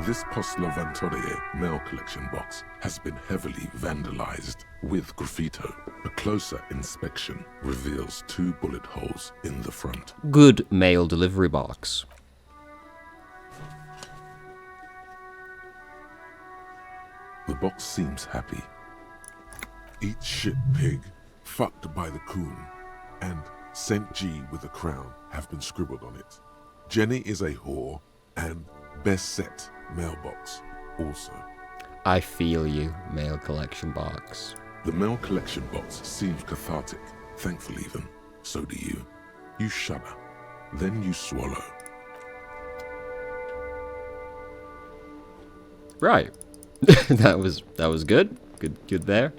This Postlevantorie mail collection box has been heavily vandalized with graffito. A closer inspection reveals 2 bullet holes in the front. Good mail delivery box. The box seems happy. Eat shit pig, fucked by the coon, and St. G with a crown have been scribbled on it. Jenny is a whore, and best set mailbox also. I feel you, mail collection box. The mail collection box seems cathartic. Thankfully then, so do you. You shudder, then you swallow. Right. that was good. Good there.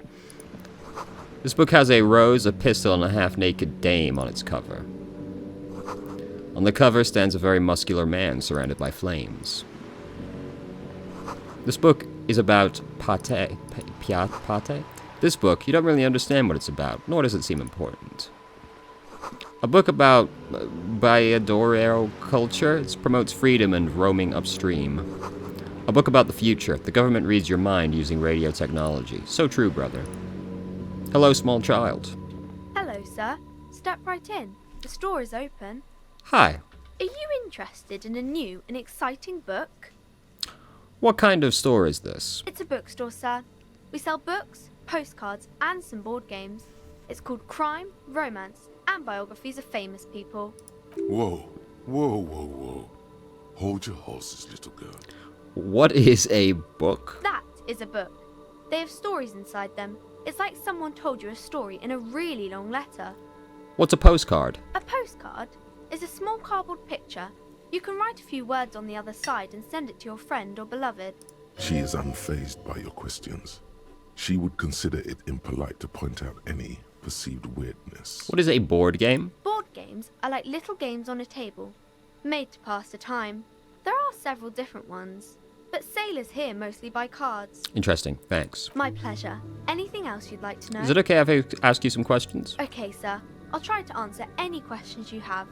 This book has a rose, a pistol, and a half-naked dame on its cover. On the cover stands a very muscular man surrounded by flames. This book is about pate. Pate? This book, you don't really understand what it's about, nor does it seem important. A book about Bayadorero culture. It promotes freedom and roaming upstream. A book about the future. The government reads your mind using radio technology. So true, brother. Hello, small child. Hello, sir. Step right in. The store is open. Hi. Are you interested in a new and exciting book? What kind of store is this? It's a bookstore, sir. We sell books, postcards, and some board games. It's called Crime, Romance, and Biographies of Famous People. Whoa, whoa, whoa, whoa. Hold your horses, little girl. What is a book? That is a book. They have stories inside them. It's like someone told you a story in a really long letter. What's a postcard? A postcard is a small cardboard picture. You can write a few words on the other side and send it to your friend or beloved. She is unfazed by your questions. She would consider it impolite to point out any perceived weirdness. What is a board game? Board games are like little games on a table, made to pass the time. There are several different ones, but sailors here mostly buy cards. Interesting, thanks. My pleasure. Anything else you'd like to know? Is it okay if I ask you some questions? Okay, sir. I'll try to answer any questions you have.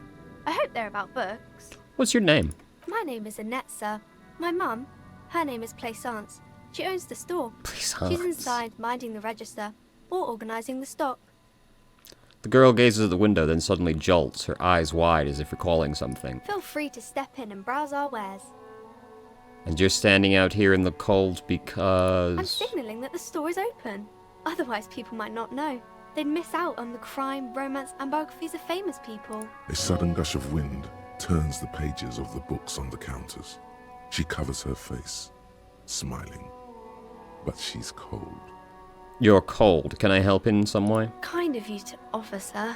I hope they're about books. What's your name? My name is Annette, sir. My mum, her name is Plaisance. She owns the store. Plaisance. She's inside minding the register or organising the stock. The girl gazes at the window, then suddenly jolts, her eyes wide as if recalling something. Feel free to step in and browse our wares. And you're standing out here in the cold because... I'm signalling that the store is open. Otherwise people might not know. They'd miss out on the crime, romance, and biographies of famous people. A sudden gush of wind turns the pages of the books on the counters. She covers her face, smiling. But she's cold. You're cold. Can I help in some way? Kind of you to offer, sir.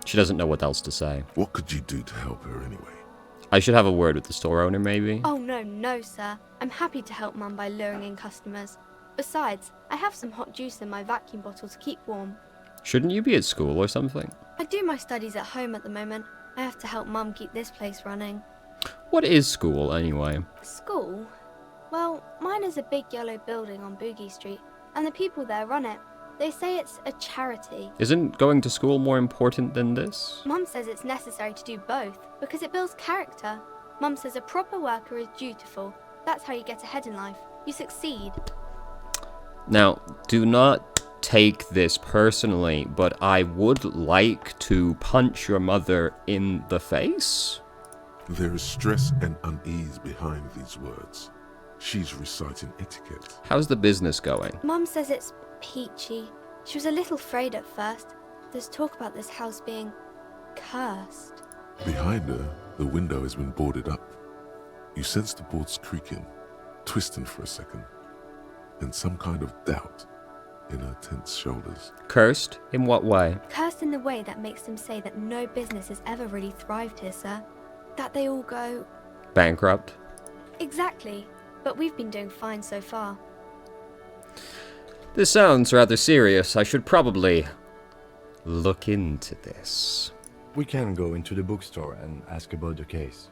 She doesn't know what else to say. What could you do to help her anyway? I should have a word with the store owner, maybe? Oh, no, sir. I'm happy to help Mum by luring in customers. Besides, I have some hot juice in my vacuum bottle to keep warm. Shouldn't you be at school or something? I do my studies at home at the moment. I have to help Mum keep this place running. What is school, anyway? School? Well, mine is a big yellow building on Boogie Street, and the people there run it. They say it's a charity. Isn't going to school more important than this? Mum says it's necessary to do both, because it builds character. Mum says a proper worker is dutiful. That's how you get ahead in life. You succeed. Now, do not take this personally, but I would like to punch your mother in the face. There is stress and unease behind these words. She's reciting etiquette. How's the business going? Mum says it's peachy. She was a little afraid at first. There's talk about this house being cursed. Behind her, the window has been boarded up. You sense the boards creaking, twisting for a second, and some kind of doubt in her tense shoulders. Cursed? In what way? Cursed in the way that makes them say that no business has ever really thrived here, sir. That they all go... Bankrupt? Exactly. But we've been doing fine so far. This sounds rather serious. I should probably look into this. We can go into the bookstore and ask about the case,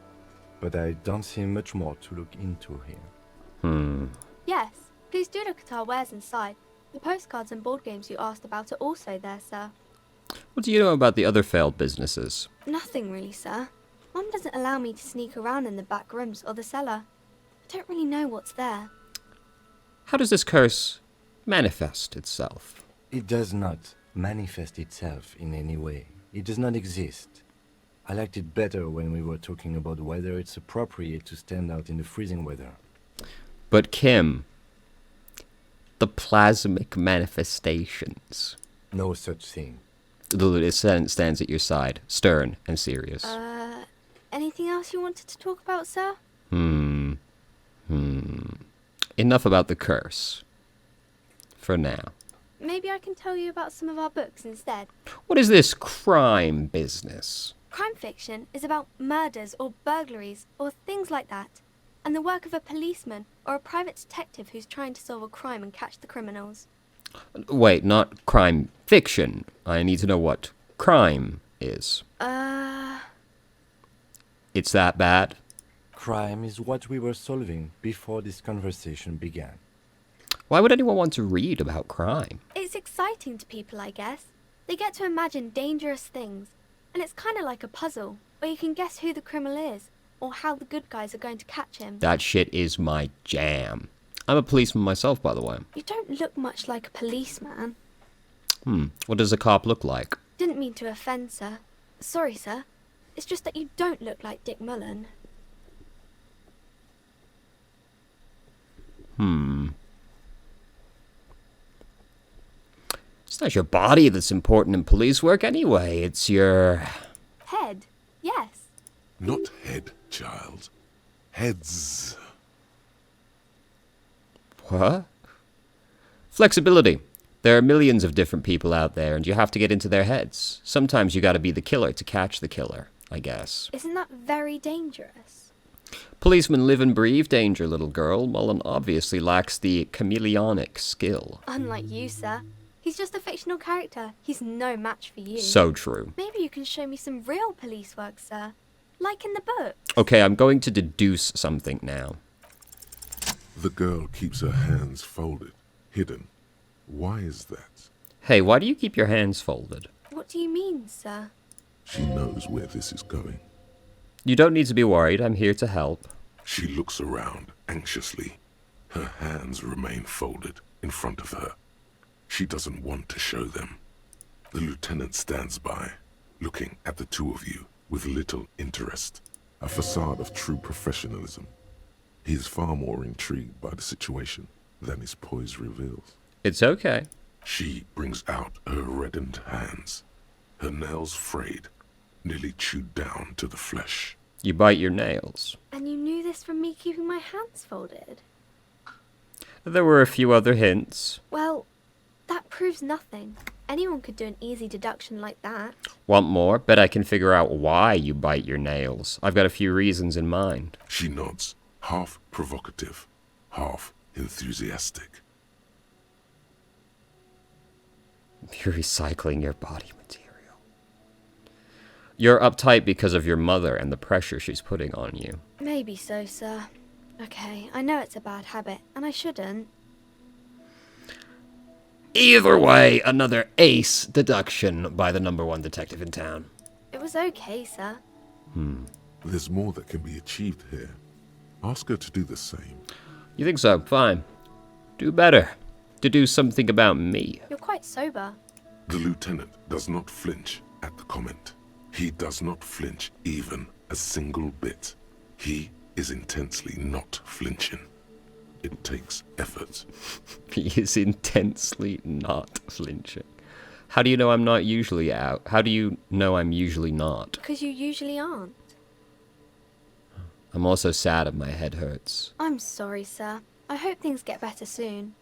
but I don't see much more to look into here. Yes, please do look at our wares inside. The postcards and board games you asked about are also there, sir. What do you know about the other failed businesses? Nothing really, sir. Mum doesn't allow me to sneak around in the back rooms or the cellar. Don't really know what's there. How does this curse manifest itself? It does not manifest itself in any way. It does not exist. I liked it better when we were talking about whether it's appropriate to stand out in the freezing weather. But Kim, the plasmic manifestations. No such thing. Lulu stands at your side, stern and serious. Anything else you wanted to talk about, sir? Enough about the curse. For now. Maybe I can tell you about some of our books instead. What is this crime business? Crime fiction is about murders or burglaries or things like that, and the work of a policeman or a private detective who's trying to solve a crime and catch the criminals. Wait, not crime fiction. I need to know what crime is. It's that bad? Crime is what we were solving before this conversation began. Why would anyone want to read about crime? It's exciting to people, I guess. They get to imagine dangerous things, and it's kind of like a puzzle, where you can guess who the criminal is, or how the good guys are going to catch him. That shit is my jam. I'm a policeman myself, by the way. You don't look much like a policeman. What does a cop look like? Didn't mean to offend, sir. Sorry, sir. It's just that you don't look like Dick Mullen. It's not your body that's important in police work anyway. It's your... Head? Yes. Not head, child. Heads. What? Flexibility. There are millions of different people out there, and you have to get into their heads. Sometimes you gotta be the killer to catch the killer, I guess. Isn't that very dangerous? Policemen live and breathe danger, little girl. Mullen obviously lacks the chameleonic skill. Unlike you, sir. He's just a fictional character. He's no match for you. So true. Maybe you can show me some real police work, sir. Like in the book. Okay, I'm going to deduce something now. The girl keeps her hands folded, hidden. Why is that? Hey, why do you keep your hands folded? What do you mean, sir? She knows where this is going. You don't need to be worried. I'm here to help. She looks around anxiously. Her hands remain folded in front of her. She doesn't want to show them. The lieutenant stands by, looking at the two of you with little interest, a facade of true professionalism. He is far more intrigued by the situation than his poise reveals. It's okay. She brings out her reddened hands, her nails frayed, nearly chewed down to the flesh. You bite your nails. And you knew this from me keeping my hands folded? There were a few other hints. Well, that proves nothing. Anyone could do an easy deduction like that. Want more? Bet I can figure out why you bite your nails. I've got a few reasons in mind. She nods, half provocative, half enthusiastic. You're recycling your body material. You're uptight because of your mother and the pressure she's putting on you. Maybe so, sir. Okay, I know it's a bad habit, and I shouldn't. Either way, another ace deduction by the #1 detective in town. It was okay, sir. There's more that can be achieved here. Ask her to do the same. You think so? Fine. Do better. To do something about me. You're quite sober. The lieutenant does not flinch at the comment. He does not flinch even a single bit. He is intensely not flinching. It takes effort. He is intensely not flinching. How do you know I'm not usually out? How do you know I'm usually not? Because you usually aren't. I'm also sad and my head hurts. I'm sorry, sir. I hope things get better soon.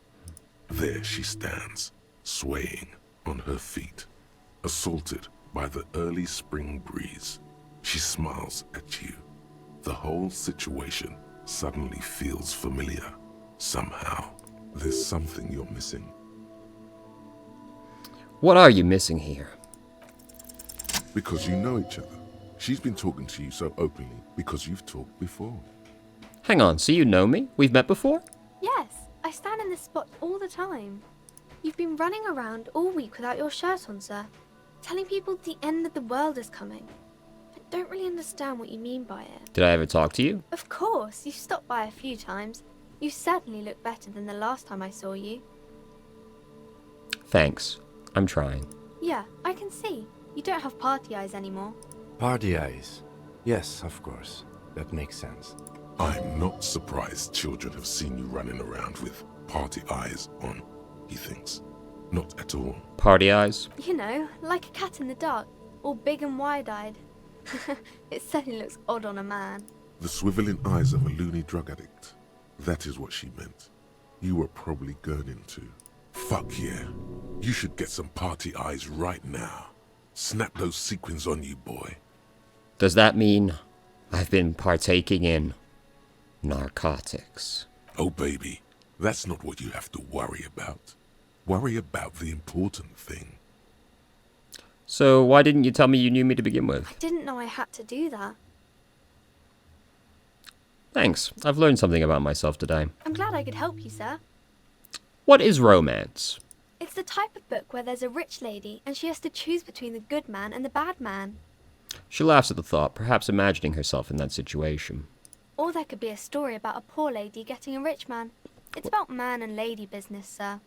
There she stands, swaying on her feet, assaulted by the early spring breeze. She smiles at you. The whole situation suddenly feels familiar. Somehow, there's something you're missing. What are you missing here? Because you know each other. She's been talking to you so openly because you've talked before. Hang on, so you know me? We've met before? Yes, I stand in this spot all the time. You've been running around all week without your shirt on, sir. Telling people the end of the world is coming. For don't really understand what you mean by it. Did I ever talk to you? Of course, you've stopped by a few times. You certainly look better than the last time I saw you. Thanks. I'm trying. Yeah, I can see. You don't have party eyes anymore. Party eyes. Yes, of course. That makes sense. I'm not surprised children have seen you running around with party eyes on, he thinks. Not at all. Party eyes? You know, like a cat in the dark, all big and wide-eyed. It certainly looks odd on a man. The swiveling eyes of a loony drug addict. That is what she meant. You were probably gurning too. Fuck yeah. You should get some party eyes right now. Snap those sequins on you, boy. Does that mean I've been partaking in narcotics? Oh, baby, that's not what you have to worry about. Worry about the important thing. So why didn't you tell me you knew me to begin with? I didn't know I had to do that. Thanks. I've learned something about myself today. I'm glad I could help you, sir. What is romance? It's the type of book where there's a rich lady and she has to choose between the good man and the bad man. She laughs at the thought, perhaps imagining herself in that situation. Or there could be a story about a poor lady getting a rich man. It's about man and lady business, sir.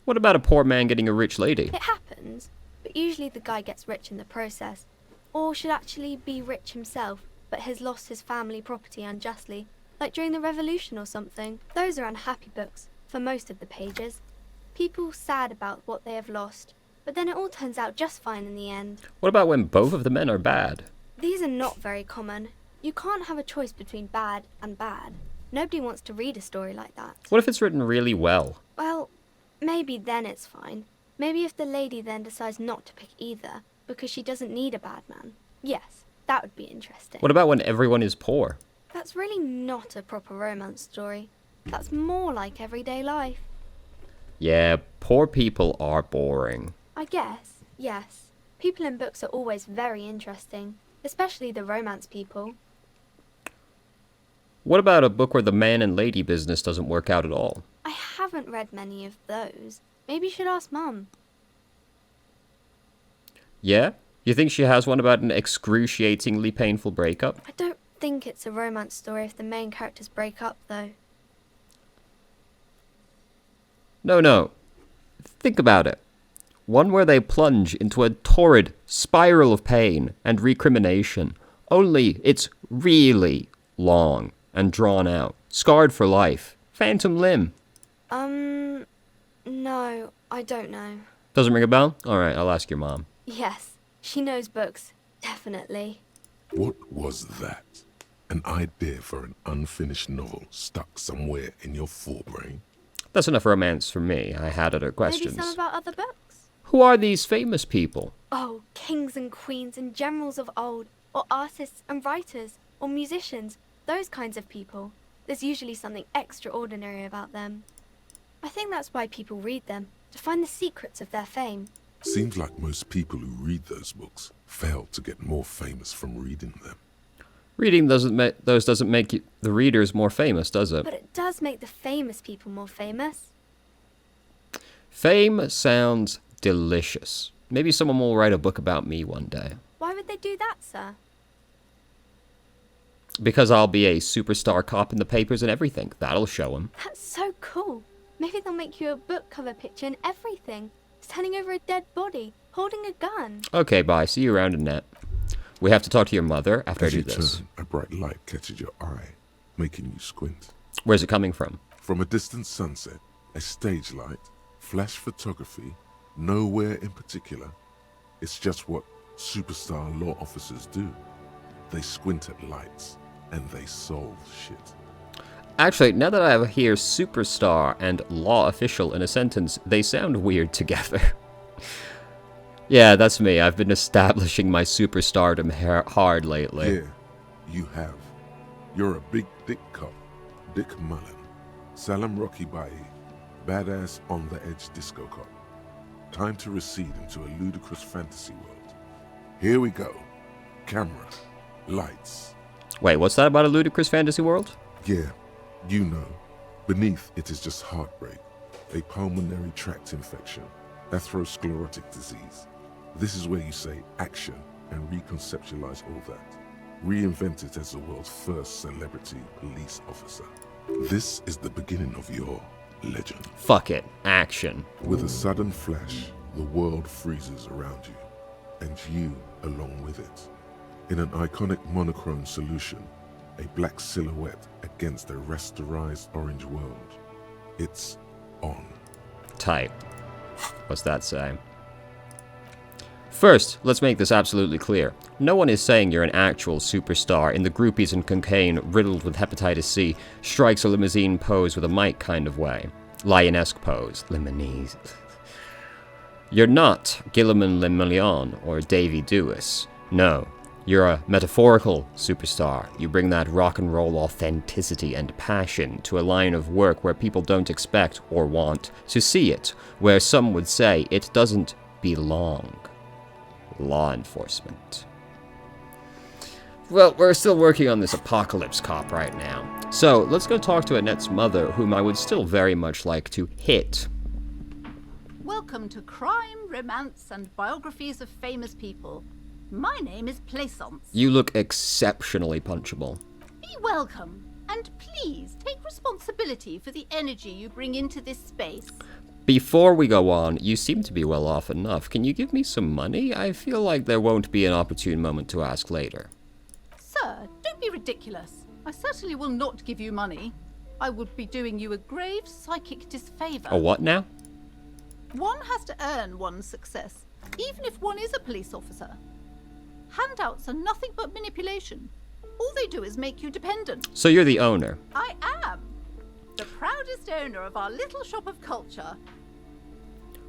What about a poor man getting a rich lady? It happens, but usually the guy gets rich in the process. Or should actually be rich himself, but has lost his family property unjustly, like during the revolution or something. Those are unhappy books, for most of the pages. People sad about what they have lost, but then it all turns out just fine in the end. What about when both of the men are bad? These are not very common. You can't have a choice between bad and bad. Nobody wants to read a story like that. What if it's written really well? Well, maybe then it's fine. Maybe if the lady then decides not to pick either, because she doesn't need a bad man. Yes, that would be interesting. What about when everyone is poor? That's really not a proper romance story. That's more like everyday life. Yeah, poor people are boring. I guess, yes. People in books are always very interesting, especially the romance people. What about a book where the man and lady business doesn't work out at all? I haven't read many of those. Maybe you should ask Mum. Yeah? You think she has one about an excruciatingly painful breakup? I don't think it's a romance story if the main characters break up, though. No. Think about it. One where they plunge into a torrid spiral of pain and recrimination. Only it's really long and drawn out. Scarred for life. Phantom limb. No, I don't know. Doesn't ring a bell? Alright, I'll ask your mom. Yes, she knows books. Definitely. What was that? An idea for an unfinished novel stuck somewhere in your forebrain? That's enough romance for me. I had other questions. Maybe some about other books? Who are these famous people? Oh, kings and queens and generals of old, or artists and writers, or musicians, those kinds of people. There's usually something extraordinary about them. I think that's why people read them, to find the secrets of their fame. Seems like most people who read those books fail to get more famous from reading them. Reading doesn't make the readers more famous, does it? But it does make the famous people more famous. Fame sounds delicious. Maybe someone will write a book about me one day. Why would they do that, sir? Because I'll be a superstar cop in the papers and everything. That'll show them. That's so cool. Maybe they'll make you a book cover picture and everything. Standing over a dead body, holding a gun. Okay, bye. See you around, Annette. We have to talk to your mother after I As do you this. turn, a bright light catches your eye, making you squint. Where's it coming from? From a distant sunset, a stage light, flash photography, nowhere in particular. It's just what superstar law officers do. They squint at lights, and they solve shit. Actually, now that I hear superstar and law official in a sentence, they sound weird together. Yeah, that's me. I've been establishing my superstardom hard lately. Yeah, you have. You're a big dick cop, Dick Mullen. Salam Rocky Bai, badass on-the-edge disco cop. Time to recede into a ludicrous fantasy world. Here we go. Camera. Lights. Wait, what's that about a ludicrous fantasy world? Yeah, you know. Beneath it is just heartbreak, a pulmonary tract infection, atherosclerotic disease, This is where you say action and reconceptualize all that. Reinvent it as the world's first celebrity police officer. This is the beginning of your legend. Fuck it. Action. With a sudden flash, the world freezes around you, and you along with it. In an iconic monochrome solution, a black silhouette against a rasterized orange world. It's on. Tight. What's that say? First, let's make this absolutely clear. No one is saying you're an actual superstar in the groupies and cocaine riddled with hepatitis C, strikes a limousine pose with a mic kind of way. Lionesque pose. Limonese. You're not Gilliman Le Million or Davy Dewis. No, you're a metaphorical superstar. You bring that rock and roll authenticity and passion to a line of work where people don't expect or want to see it, where some would say it doesn't belong. Law enforcement. Well, we're still working on this apocalypse cop right now. So, let's go talk to Annette's mother, whom I would still very much like to hit. Welcome to Crime, Romance, and Biographies of Famous People. My name is Plaisance. You look exceptionally punchable. Be welcome, and please take responsibility for the energy you bring into this space. Before we go on, you seem to be well off enough. Can you give me some money? I feel like there won't be an opportune moment to ask later. Sir, don't be ridiculous. I certainly will not give you money. I would be doing you a grave psychic disfavor. A what now? One has to earn one's success, even if one is a police officer. Handouts are nothing but manipulation. All they do is make you dependent. So you're the owner. I am. The proudest owner of our little shop of culture.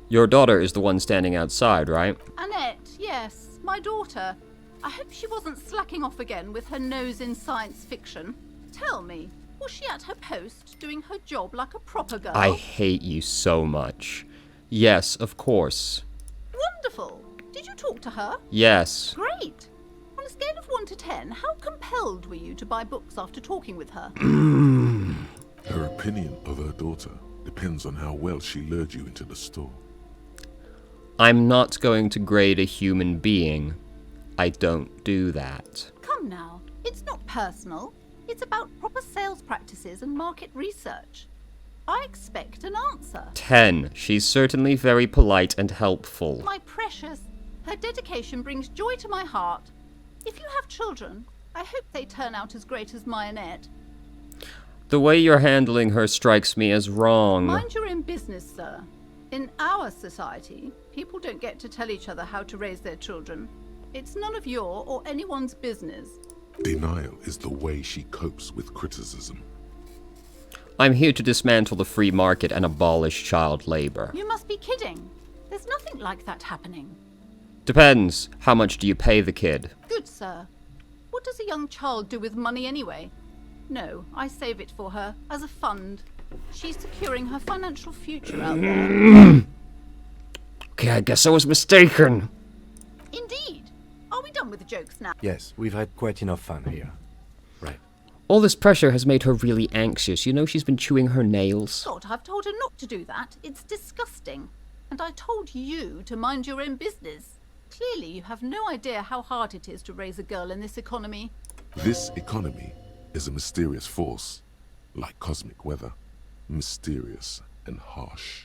Your daughter is the one standing outside, right? Annette, yes, my daughter. I hope she wasn't slacking off again with her nose in science fiction. Tell me, was she at her post doing her job like a proper girl? I hate you so much. Yes, of course. Wonderful. Did you talk to her? Yes. Great. On a scale of 1 to 10, how compelled were you to buy books after talking with her? Her opinion of her daughter depends on how well she lured you into the store. I'm not going to grade a human being. I don't do that. Come now, it's not personal. It's about proper sales practices and market research. I expect an answer. 10. She's certainly very polite and helpful. My precious, her dedication brings joy to my heart. If you have children, I hope they turn out as great as my Annette. The way you're handling her strikes me as wrong. Mind your own business, sir. In our society, people don't get to tell each other how to raise their children. It's none of your or anyone's business. Denial is the way she copes with criticism. I'm here to dismantle the free market and abolish child labor. You must be kidding. There's nothing like that happening. Depends. How much do you pay the kid? Good, sir. What does a young child do with money anyway? No, I save it for her as a fund. She's securing her financial future out there. Okay, I guess I was mistaken. Indeed. Are we done with the jokes now? Yes, we've had quite enough fun here. Right. All this pressure has made her really anxious. You know she's been chewing her nails. God, I've told her not to do that. It's disgusting. And I told you to mind your own business. Clearly, you have no idea how hard it is to raise a girl in this economy. This economy is a mysterious force, like cosmic weather, mysterious and harsh.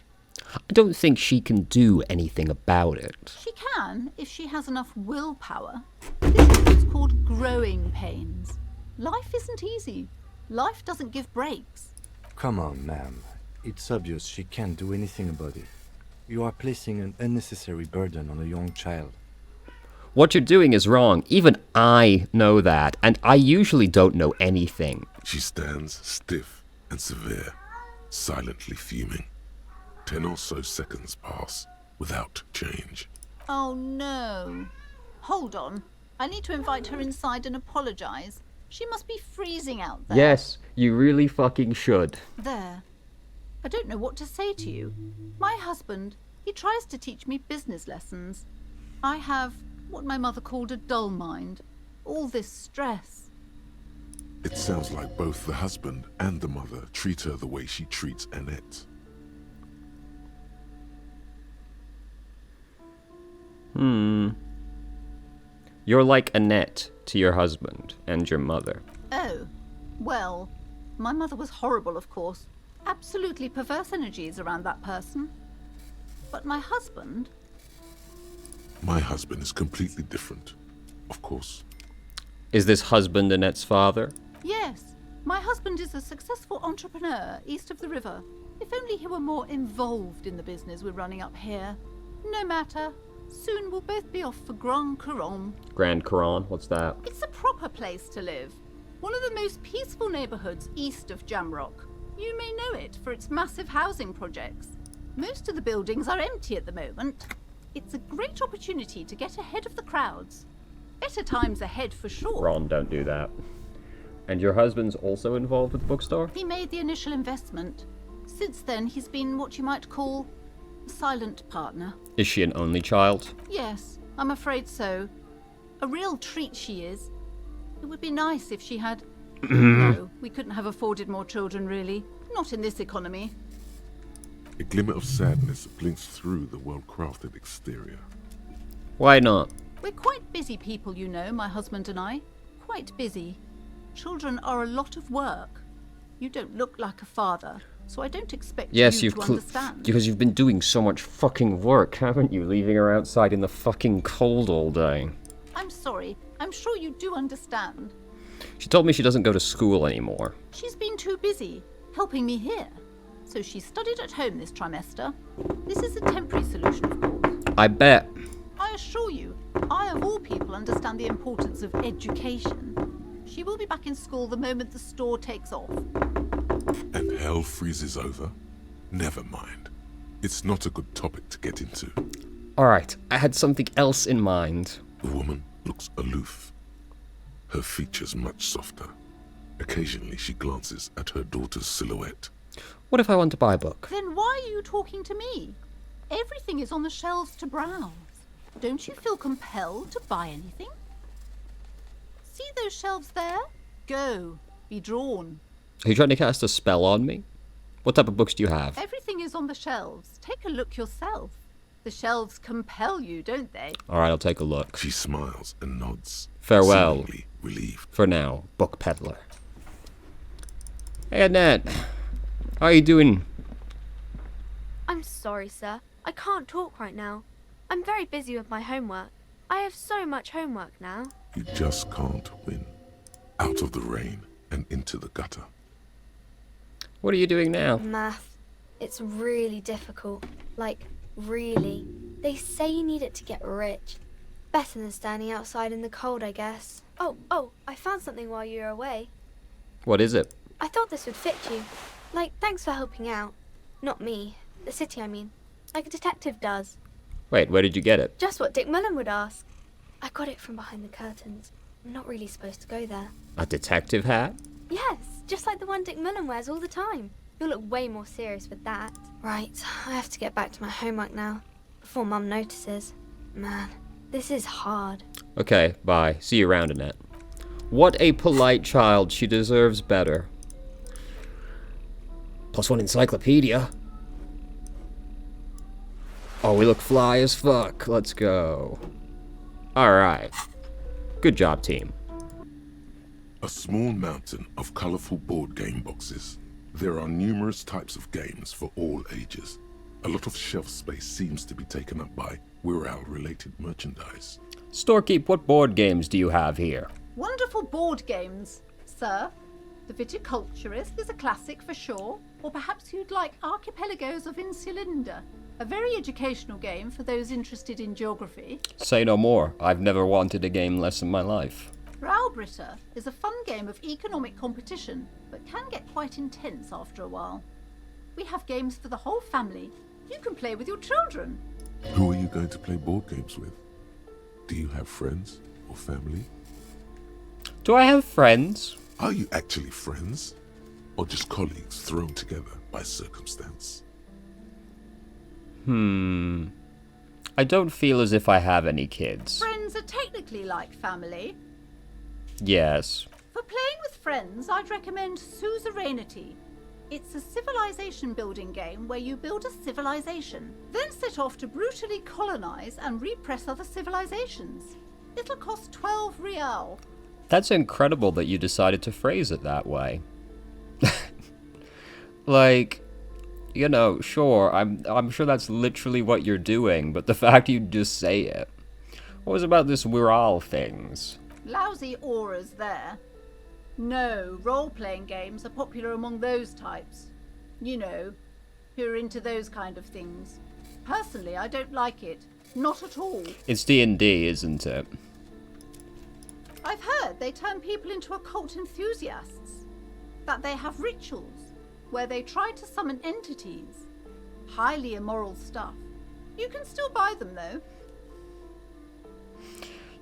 I don't think she can do anything about it. She can, if she has enough willpower. This is what's called growing pains. Life isn't easy. Life doesn't give breaks. Come on, ma'am. It's obvious she can't do anything about it. You are placing an unnecessary burden on a young child. What you're doing is wrong. Even I know that, and I usually don't know anything. She stands stiff and severe, silently fuming. 10 or so seconds pass without change. Oh no. Hold on. I need to invite her inside and apologize. She must be freezing out there. Yes, you really fucking should. There. I don't know what to say to you. My husband, he tries to teach me business lessons. I have what my mother called a dull mind. All this stress. It sounds like both the husband and the mother treat her the way she treats Annette. You're like Annette to your husband and your mother. Oh, well, my mother was horrible, of course. Absolutely perverse energies around that person. But my husband... My husband is completely different, of course. Is this husband Annette's father? Yes, my husband is a successful entrepreneur east of the river. If only he were more involved in the business we're running up here. No matter. Soon we'll both be off for Grand Couronne. Grand Couronne? What's that? It's a proper place to live. One of the most peaceful neighbourhoods east of Jamrock. You may know it for its massive housing projects. Most of the buildings are empty at the moment. It's a great opportunity to get ahead of the crowds. Better times ahead for sure. Ron, don't do that. And your husband's also involved with the bookstore? He made the initial investment. Since then, he's been what you might call a silent partner. Is she an only child? Yes, I'm afraid so. A real treat she is. It would be nice if she had... No, we couldn't have afforded more children, really. Not in this economy. A glimmer of sadness blinks through the well-crafted exterior. Why not? We're quite busy people, you know, my husband and I. Quite busy. Children are a lot of work. You don't look like a father, so I don't expect you to understand. Because you've been doing so much fucking work, haven't you? Leaving her outside in the fucking cold all day. I'm sorry. I'm sure you do understand. She told me she doesn't go to school anymore. She's been too busy helping me here. So she studied at home this trimester. This is a temporary solution, of course. I bet. I assure you, I of all people understand the importance of education. She will be back in school the moment the store takes off. And hell freezes over? Never mind. It's not a good topic to get into. Alright, I had something else in mind. The woman looks aloof. Her features much softer. Occasionally she glances at her daughter's silhouette. What if I want to buy a book? Then why are you talking to me? Everything is on the shelves to browse. Don't you feel compelled to buy anything? See those shelves there? Go. Be drawn. Are you trying to cast a spell on me? What type of books do you have? Everything is on the shelves. Take a look yourself. The shelves compel you, don't they? Alright, I'll take a look. She smiles and nods. Farewell. Seemingly relieved. For now, book peddler. Hey, Annette. How are you doing? I'm sorry, sir. I can't talk right now. I'm very busy with my homework. I have so much homework now. You just can't win. Out of the rain and into the gutter. What are you doing now? Math. It's really difficult. Like, really. They say you need it to get rich. Better than standing outside in the cold, I guess. Oh, I found something while you were away. What is it? I thought this would fit you. Like, thanks for helping out. Not me. The city, I mean. Like a detective does. Wait, where did you get it? Just what Dick Mullen would ask. I got it from behind the curtains. I'm not really supposed to go there. A detective hat? Yes, just like the one Dick Mullen wears all the time. You'll look way more serious with that. Right, I have to get back to my homework now. Before Mum notices. Man, this is hard. Okay, bye. See you around, Annette. What a polite child. She deserves better. +1 encyclopedia. Oh, we look fly as fuck. Let's go. Alright. Good job, team. A small mountain of colorful board game boxes. There are numerous types of games for all ages. A lot of shelf space seems to be taken up by Wirral-related merchandise. Storekeep, what board games do you have here? Wonderful board games, sir. The Viticulturist is a classic for sure. Or perhaps you'd like Archipelagos of Insulinda, a very educational game for those interested in geography. Say no more. I've never wanted a game less in my life. Raubritter is a fun game of economic competition, but can get quite intense after a while. We have games for the whole family. You can play with your children. Who are you going to play board games with? Do you have friends or family? Do I have friends? Are you actually friends? Or just colleagues thrown together by circumstance? I don't feel as if I have any kids. Friends are technically like family. Yes. For playing with friends, I'd recommend Suzerainty. It's a civilization building game where you build a civilization, then set off to brutally colonize and repress other civilizations. It'll cost 12 real. That's incredible that you decided to phrase it that way. Like, you know, sure, I'm sure that's literally what you're doing, but the fact you just say it. What was about this we're all things? Lousy auras there. No, role-playing games are popular among those types. You know, who are into those kind of things. Personally, I don't like it. Not at all. It's D&D, isn't it? I've heard they turn people into occult enthusiasts. That they have rituals where they try to summon entities. Highly immoral stuff. You can still buy them, though.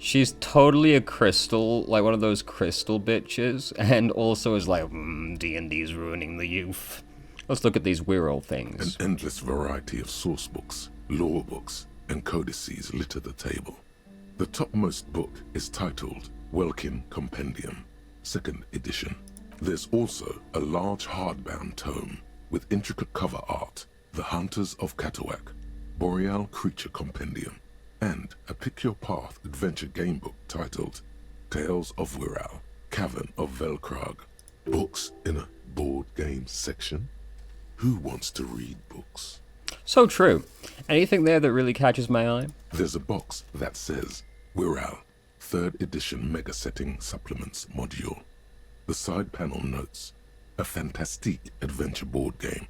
She's totally a crystal, like one of those crystal bitches, and also is like, D&D's ruining the youth. Let's look at these weird old things. An endless variety of source books, lore books, and codices litter the table. The topmost book is titled Welkin Compendium, 2nd edition. There's also a large hardbound tome with intricate cover art, The Hunters of Katawak, Boreal Creature Compendium, and a Pick Your Path adventure game book titled Tales of Wirral, Cavern of Velkrag. Books in a board game section? Who wants to read books? So true. Anything there that really catches my eye? There's a box that says Wirral, 3rd edition Mega Setting Supplements Module. The side panel notes, a fantastique adventure board game,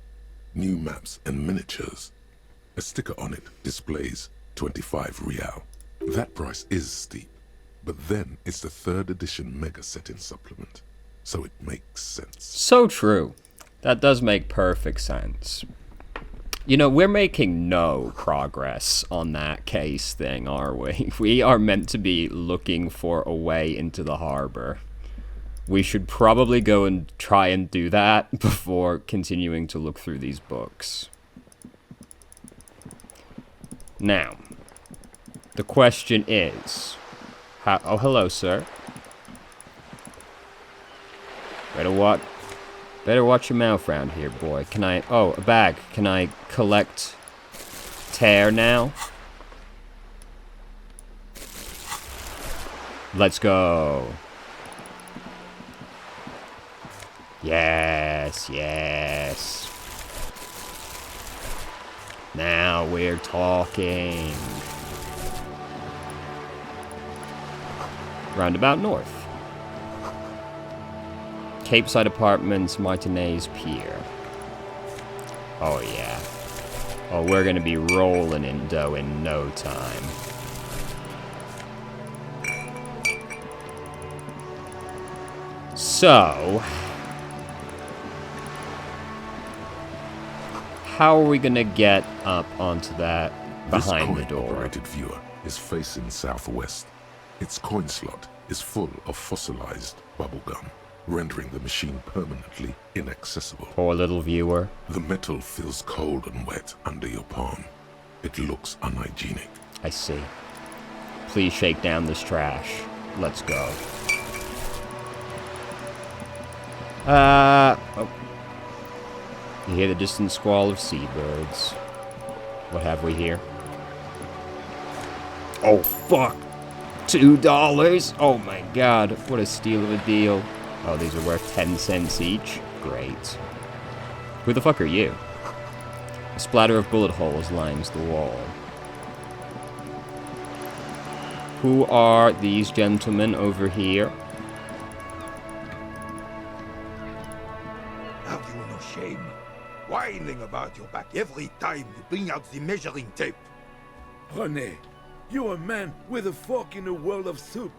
new maps and miniatures. A sticker on it displays 25 real. That price is steep, but then it's the 3rd edition Mega Setting Supplement, so it makes sense. So true. That does make perfect sense. You know, we're making no progress on that case thing, are we? We are meant to be looking for a way into the harbor. We should probably go and try and do that before continuing to look through these books. Now, the question is... oh, hello, sir. Better watch your mouth round here, boy. Can I... oh, a bag. Can I collect tear now? Let's go. Yes, yes. Now we're talking. Roundabout north. Capeside Apartments, Martinez Pier. Oh yeah. Oh, we're gonna be rolling in dough in no time. So, how are we gonna get up onto that behind the This door? coin-operated viewer is facing southwest. Its coin slot is full of fossilized bubblegum, rendering the machine permanently inaccessible. Poor little viewer. The metal feels cold and wet under your palm. It looks unhygienic. I see. Please shake down this trash. Let's go. Oh. You hear the distant squall of seabirds. What have we here? Oh, fuck. $2? Oh my god, what a steal of a deal. Oh, these are worth 10 cents each? Great. Who the fuck are you? A splatter of bullet holes lines the wall. Who are these gentlemen over here? Have you no shame? Whining about your back every time you bring out the measuring tape. René, you're a man with a fork in a world of soup.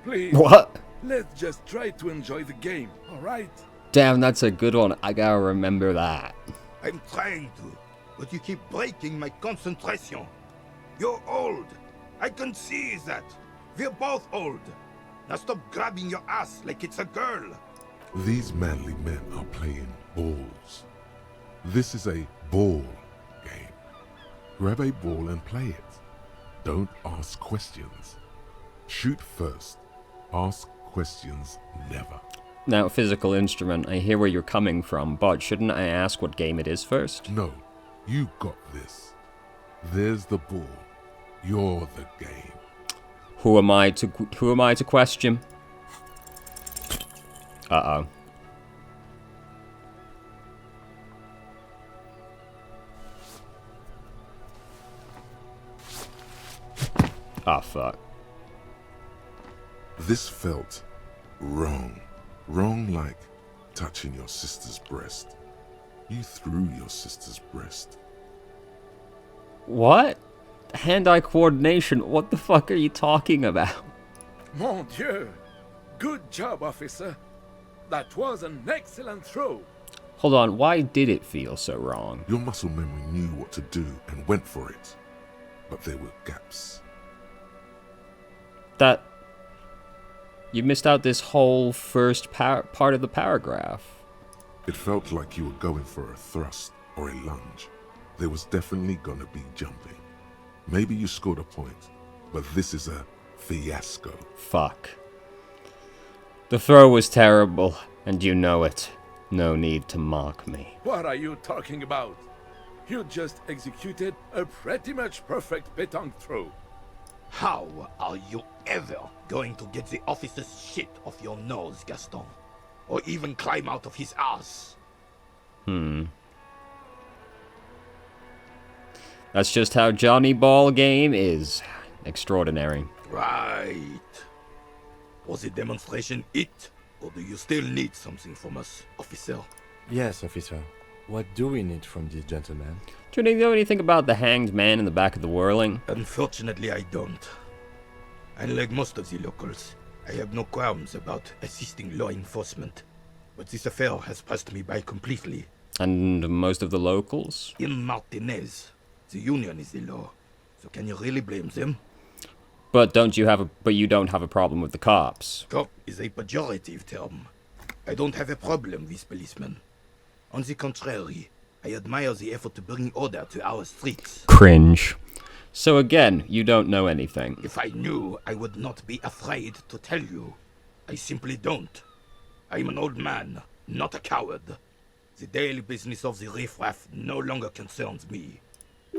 Please, What? let's just try to enjoy the game, alright? Damn, that's a good one. I gotta remember that. I'm trying to, but you keep breaking my concentration. You're old. I can see that. We're both old. Now stop grabbing your ass like it's a girl. These manly men are playing balls. This is a ball game. Grab a ball and play it. Don't ask questions. Shoot first. Ask questions never. Now, physical instrument, I hear where you're coming from, but shouldn't I ask what game it is first? No, you got this. There's the ball. You're the game. Who am I to question? Uh-oh. Ah, fuck. This felt wrong. Wrong like touching your sister's breast. You threw your sister's breast. What? Hand-eye coordination? What the fuck are you talking about? Mon Dieu! Good job, officer. That was an excellent throw. Hold on, why did it feel so wrong? Your muscle memory knew what to do and went for it. But there were gaps. That... You missed out this whole first part of the paragraph. It felt like you were going for a thrust or a lunge. There was definitely gonna be jumping. Maybe you scored a point, but this is a fiasco. Fuck. The throw was terrible, and you know it. No need to mock me. What are you talking about? You just executed a pretty much perfect pétanque throw. How are you ever going to get the officer's shit off your nose, Gaston? Or even climb out of his ass? That's just how Johnny Ball game is. Extraordinary. Right. Was the demonstration it? Or do you still need something from us, officer? Yes, officer. What do we need from this gentleman? Do you know anything about the hanged man in the back of the whirling? Unfortunately, I don't. Unlike most of the locals, I have no qualms about assisting law enforcement. But this affair has passed me by completely. And most of the locals? In Martinez, the union is the law. So can you really blame them? But you don't have a problem with the cops. Cop is a pejorative term. I don't have a problem with policemen. On the contrary, I admire the effort to bring order to our streets. Cringe. So again, you don't know anything. If I knew, I would not be afraid to tell you. I simply don't. I'm an old man, not a coward. The daily business of the riffraff no longer concerns me.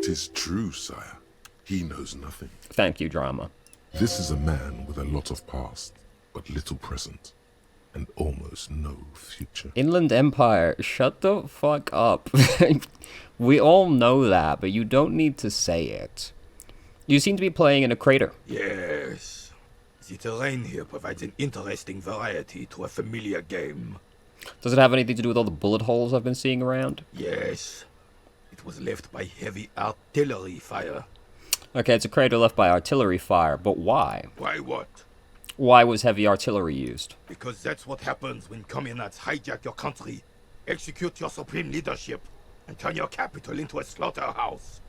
'Tis true, sire. He knows nothing. Thank you, drama. This is a man with a lot of past, but little present, and almost no future. Inland Empire, shut the fuck up. We all know that, but you don't need to say it. You seem to be playing in a crater. Yes. The terrain here provides an interesting variety to a familiar game. Does it have anything to do with all the bullet holes I've been seeing around? Yes. It was left by heavy artillery fire. Okay, it's a crater left by artillery fire, but why? Why what? Why was heavy artillery used? Because that's what happens when communards hijack your country, execute your supreme leadership, and turn your capital into a slaughterhouse.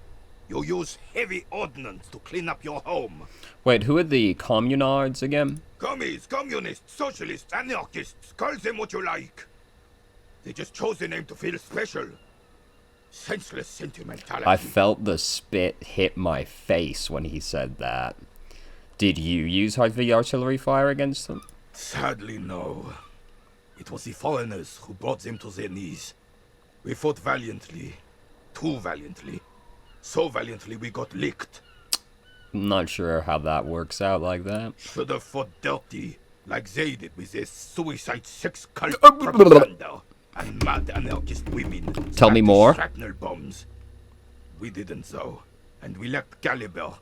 You use heavy ordnance to clean up your home. Wait, who are the communards again? Commies, communists, socialists, anarchists, call them what you like. They just chose the name to feel special. Senseless sentimentality. I felt the spit hit my face when he said that. Did you use heavy artillery fire against them? Sadly, no. It was the foreigners who brought them to their knees. We fought valiantly. Too valiantly. So valiantly we got licked. I'm not sure how that works out like that. Should have fought dirty, like they did with their suicide sex cult propaganda and mad anarchist women. Tell me more. Shrapnel bombs. We didn't though, and we lacked caliber.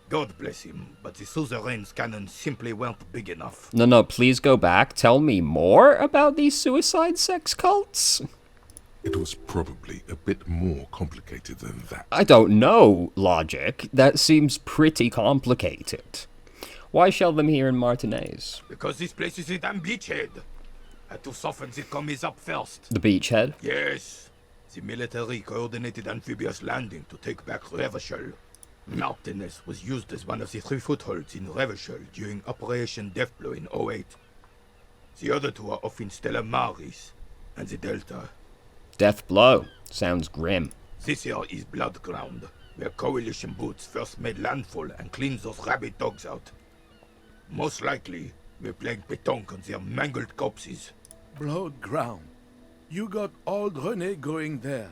God bless him, but the suzerain's cannons simply weren't big enough. No, please go back. Tell me more about these suicide sex cults. It was probably a bit more complicated than that. I don't know, Logic. That seems pretty complicated. Why shell them here in Martinez? Because this place is a damn beachhead. Had to soften the commies up first. The beachhead? Yes. The military coordinated amphibious landing to take back Revachol. Martinez was used as one of the 3 footholds in Revachol during Operation Deathblow in 08. The other 2 are off in Stella Maris and the Delta. Death Blow. Sounds grim. This here is Blood Ground, where coalition boots first made landfall and cleaned those rabid dogs out. Most likely, We're playing pétanque on their mangled corpses. Blood ground. You got old René going there.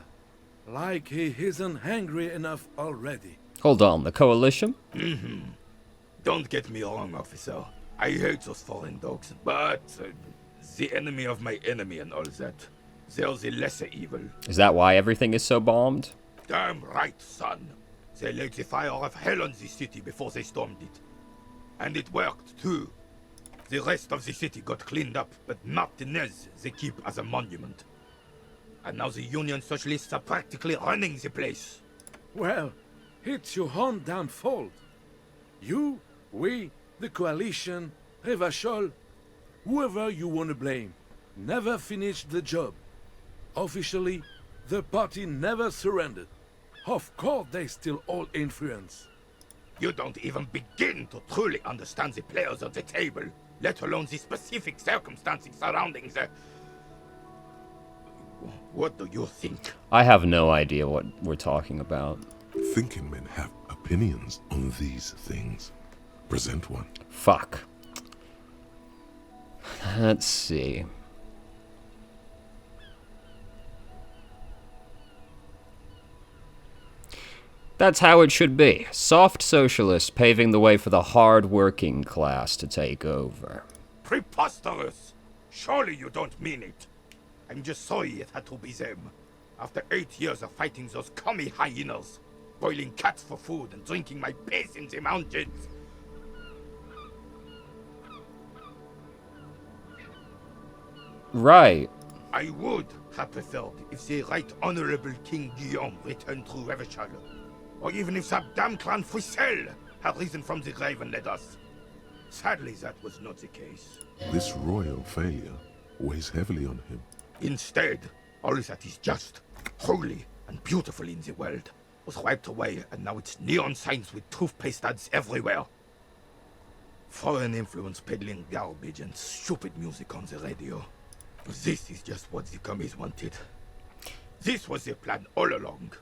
Like he isn't hungry enough already. Hold on, the Coalition? Don't get me wrong, officer. I hate those foreign dogs, but the enemy of my enemy and all that. They're the lesser evil. Is that why everything is so bombed? Damn right, son. They lit the fire of hell on the city before they stormed it. And it worked, too. The rest of the city got cleaned up, but Martinez they keep as a monument. And now the Union Socialists are practically running the place. Well, it's your own damn fault. You, we, the Coalition, Revachol, whoever you want to blame, never finished the job. Officially, the party never surrendered. Of course they still hold influence. You don't even begin to truly understand the players at the table, let alone the specific circumstances surrounding the... What do you think? I have no idea what we're talking about. Thinking men have opinions on these things. Present one. Fuck. Let's see. That's how it should be. Soft socialists paving the way for the hard-working class to take over. Preposterous! Surely you don't mean it. I'm just sorry it had to be them. After 8 years of fighting those commie hyenas, boiling cats for food and drinking my piss in the mountains. Right. I would have preferred if the Right Honorable King Guillaume returned through Revachol, or even if that damn clan Frisel had risen from the grave and led us. Sadly, that was not the case. This royal failure weighs heavily on him. Instead, all that is just, holy, and beautiful in the world was wiped away, and now it's neon signs with toothpaste ads everywhere. Foreign influence peddling garbage and stupid music on the radio. This is just what the commies wanted. This was their plan all along.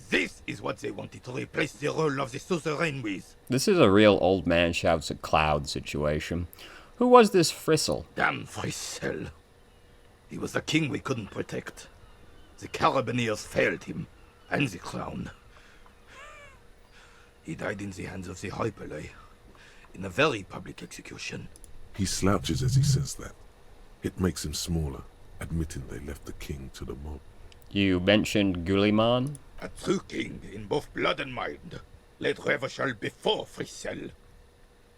This is what they wanted to replace the role of the suzerain with. This is a real old man shouts at cloud situation. Who was this Frissel? Damn Frisel. He was the king we couldn't protect. The Carabineers failed him, and the crown. He died in the hands of the Hyperlay, in a very public execution. He slouches as he says that. It makes him smaller, admitting they left the king to the mob. You mentioned Guliman? A true king in both blood and mind, led Revachol before Frisel.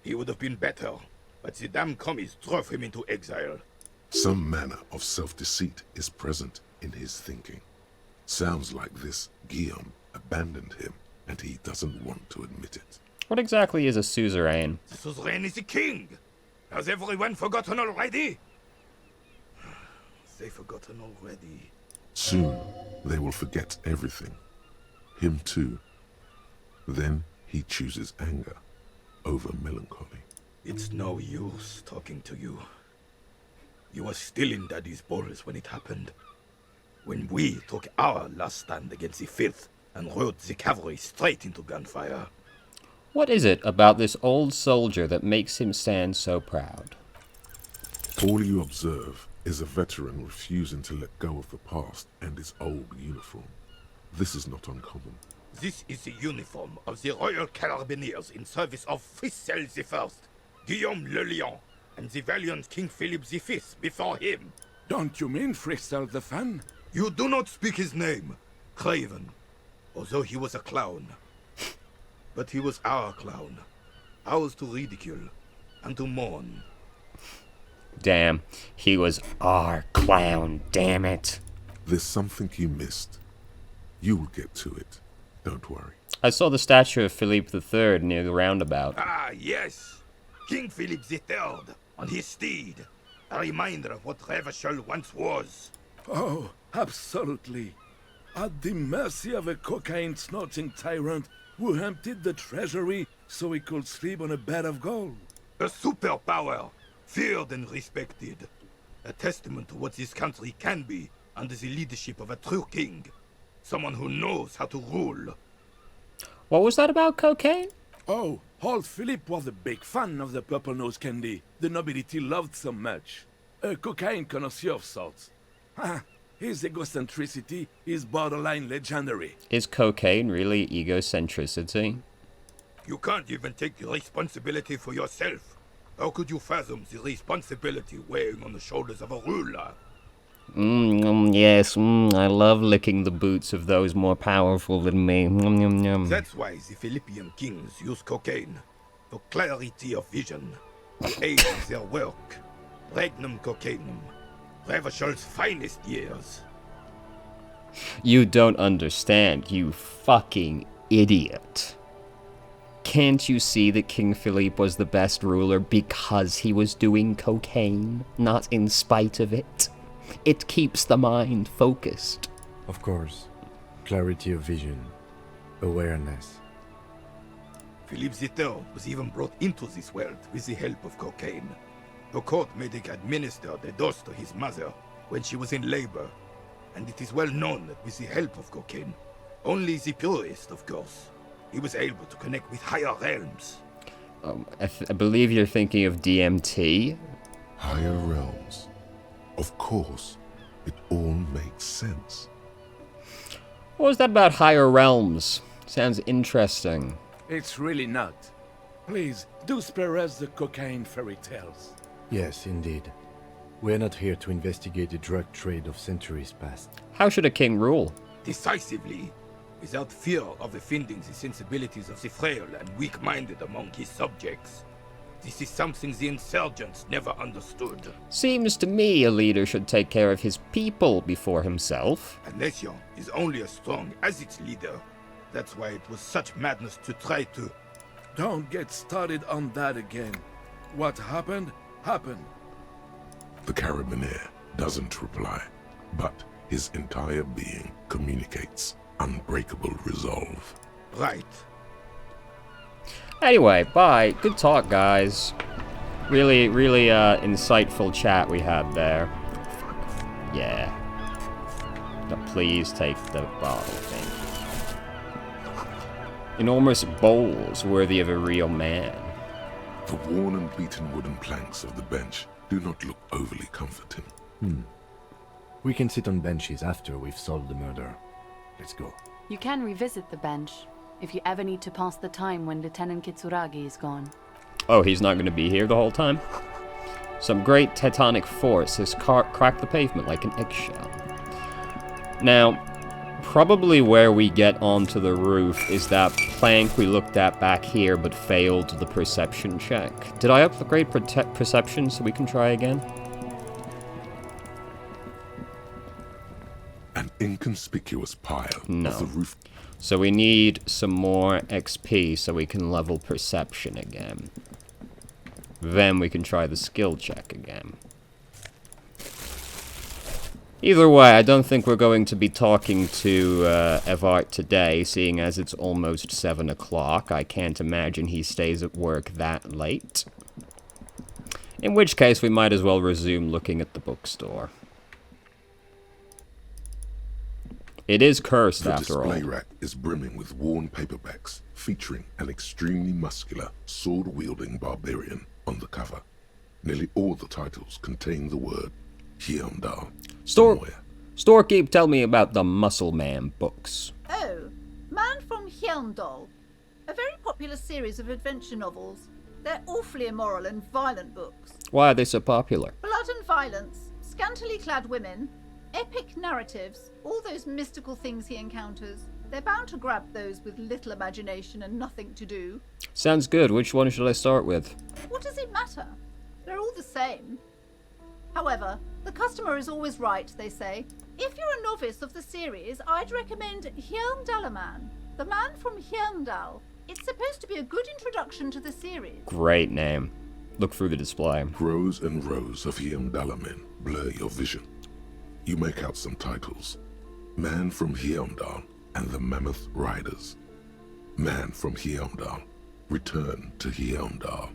He would have been better, but the damn commies drove him into exile. Some manner of self-deceit is present in his thinking. Sounds like this Guillaume abandoned him, and he doesn't want to admit it. What exactly is a suzerain? The suzerain is the king! Has everyone forgotten already? They've forgotten already. Soon, they will forget everything. Him too. Then he chooses anger over melancholy. It's no use talking to you. You were still in Daddy's balls when it happened. When we took our last stand against the filth and rode the cavalry straight into gunfire. What is it about this old soldier that makes him stand so proud? All you observe is a veteran refusing to let go of the past and his old uniform. This is not uncommon. This is the uniform of the Royal Carabineers in service of Frisel I, Guillaume le Lion, and the valiant King Philip V before him. Don't you mean Frisel the Fan? You do not speak his name, Craven, although he was a clown. But he was our clown, ours to ridicule and to mourn. Damn, he was our clown, damn it. There's something you missed. You will get to it. Don't worry. I saw the statue of Philippe III near the roundabout. Ah, yes. King Philip III, on his steed. A reminder of what Revachol once was. Oh, absolutely. At the mercy of a cocaine-snorting tyrant who emptied the treasury so he could sleep on a bed of gold. A superpower, feared and respected. A testament to what this country can be under the leadership of a true king. Someone who knows how to rule. What was that about cocaine? Oh, Old Philip was a big fan of the purple nose candy the nobility loved so much. A cocaine connoisseur of sorts. His egocentricity is borderline legendary. Is cocaine really egocentricity? You can't even take the responsibility for yourself. How could you fathom the responsibility weighing on the shoulders of a ruler? Yes, I love licking the boots of those more powerful than me. That's why the Philippian kings use cocaine. For clarity of vision. To aid in their work. Regnum cocainum. Revachol's finest years. You don't understand, you fucking idiot. Can't you see that King Philippe was the best ruler because he was doing cocaine, not in spite of it? It keeps the mind focused. Of course. Clarity of vision. Awareness. Philippe III was even brought into this world with the help of cocaine. The court made him administer the dose to his mother when she was in labor, and it is well known that with the help of cocaine, only the purest, of course, he was able to connect with higher realms. I believe you're thinking of DMT. Higher realms. Of course, it all makes sense. What was that about higher realms? Sounds interesting. It's really not. Please, do spare us the cocaine fairy tales. Yes, indeed. We're not here to investigate the drug trade of centuries past. How should a king rule? Decisively, without fear of offending the sensibilities of the frail and weak-minded among his subjects. This is something the insurgents never understood. Seems to me a leader should take care of his people before himself. A nation is only as strong as its leader. That's why it was such madness to try to... Don't get started on that again. What happened, happened. The carabiner doesn't reply, but his entire being communicates unbreakable resolve. Right. Anyway, bye. Good talk, guys. Really, insightful chat we had there. Yeah. Now, please take the bottle, thank you. Enormous bowls worthy of a real man. The worn and beaten wooden planks of the bench do not look overly comforting. We can sit on benches after we've solved the murder. Let's go. You can revisit the bench if you ever need to pass the time when Lieutenant Kitsuragi is gone. Oh, he's not going to be here the whole time? Some great tectonic force has cracked the pavement like an eggshell. Now, probably where we get onto the roof is that plank we looked at back here but failed the perception check. Did I upgrade perception so we can try again? An inconspicuous pile No. of the roof. So we need some more XP so we can level perception again. Then we can try the skill check again. Either way, I don't think we're going to be talking to Evart today, seeing as it's almost 7 o'clock. I can't imagine he stays at work that late. In which case, we might as well resume looking at the bookstore. It is cursed, The after all. display rack is brimming with worn paperbacks featuring an extremely muscular, sword-wielding barbarian on the cover. Nearly all the titles contain the word Hyundai somewhere. Storekeep, tell me about the Muscle Man books. Oh, Man from Hyundal. A very popular series of adventure novels. They're awfully immoral and violent books. Why are they so popular? Blood and violence, scantily clad women, epic narratives, all those mystical things he encounters. They're bound to grab those with little imagination and nothing to do. Sounds good. Which one should I start with? What does it matter? They're all the same. However, the customer is always right, they say. If you're a novice of the series, I'd recommend Hyundalaman, the man from Hyundal. It's supposed to be a good introduction to the series. Great name. Look through the display. Rows and rows of Hyundalamen blur your vision. You make out some titles. Man from Hyundal and the Mammoth Riders. Man from Hyundal, Return to Hyundal.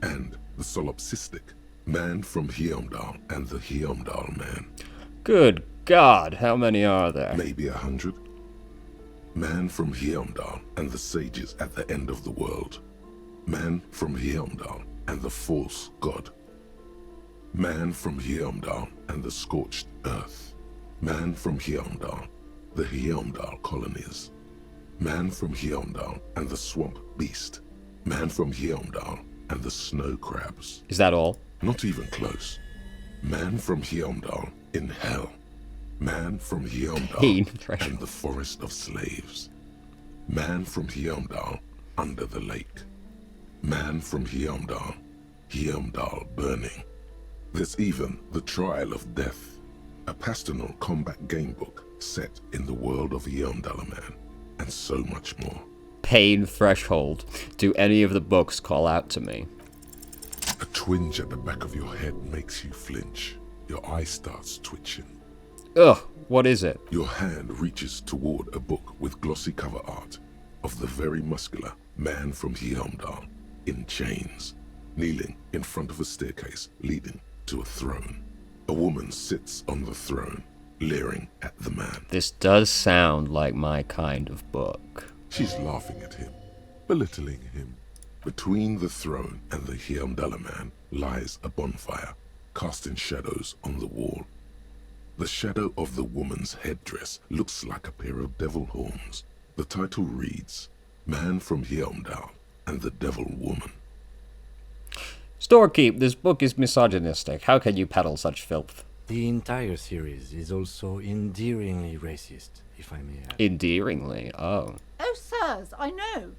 And the solipsistic Man from Hyundal and the Hyundal Man. Good God, how many are there? Maybe 100. Man from Hyundal and the Sages at the End of the World. Man from Heimdall and the false god. Man from Heimdall and the scorched earth. Man from Heimdall, the Heimdall colonies. Man from Heimdall and the swamp beast. Man from Heimdall and the snow crabs. Is that all? Not even close. Man from Heimdall in hell. Man from Heimdall Pain threshold. and the forest of slaves. Man from Heimdall under the lake. Man from Heimdall, Heimdall burning. There's even The Trial of Death, a pastoral combat game book set in the world of Heimdall-man, and so much more. Pain threshold. Do any of the books call out to me? A twinge at the back of your head makes you flinch. Your eye starts twitching. Ugh, what is it? Your hand reaches toward a book with glossy cover art of the very muscular man from Heimdall in chains, kneeling in front of a staircase leading to a throne. A woman sits on the throne, leering at the man. This does sound like my kind of book. She's laughing at him, belittling him. Between the throne and the Heimdall-man lies a bonfire, casting shadows on the wall. The shadow of the woman's headdress looks like a pair of devil horns. The title reads, Man from Heimdall and the Devil Woman. Storekeep, this book is misogynistic. How can you peddle such filth? The entire series is also endearingly racist, if I may add. Endearingly, oh. Oh, sirs, I know.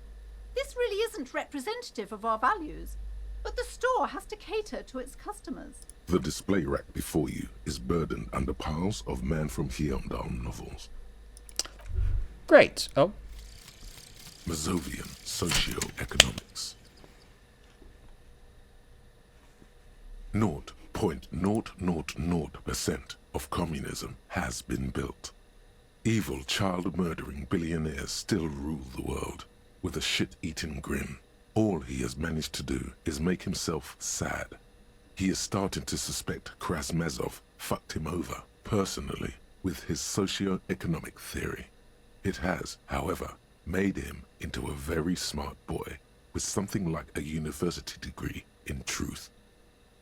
This really isn't representative of our values, but the store has to cater to its customers. The display rack before you is burdened under piles of Man from Heimdall novels. Great. Oh. Mazovian Socio-Economics. 0.000% of communism has been built. Evil child-murdering billionaires still rule the world with a shit-eating grin. All he has managed to do is make himself sad. He is starting to suspect Krasmazov fucked him over, personally, with his socio-economic theory. It has, however, made him into a very smart boy with something like a university degree in truth.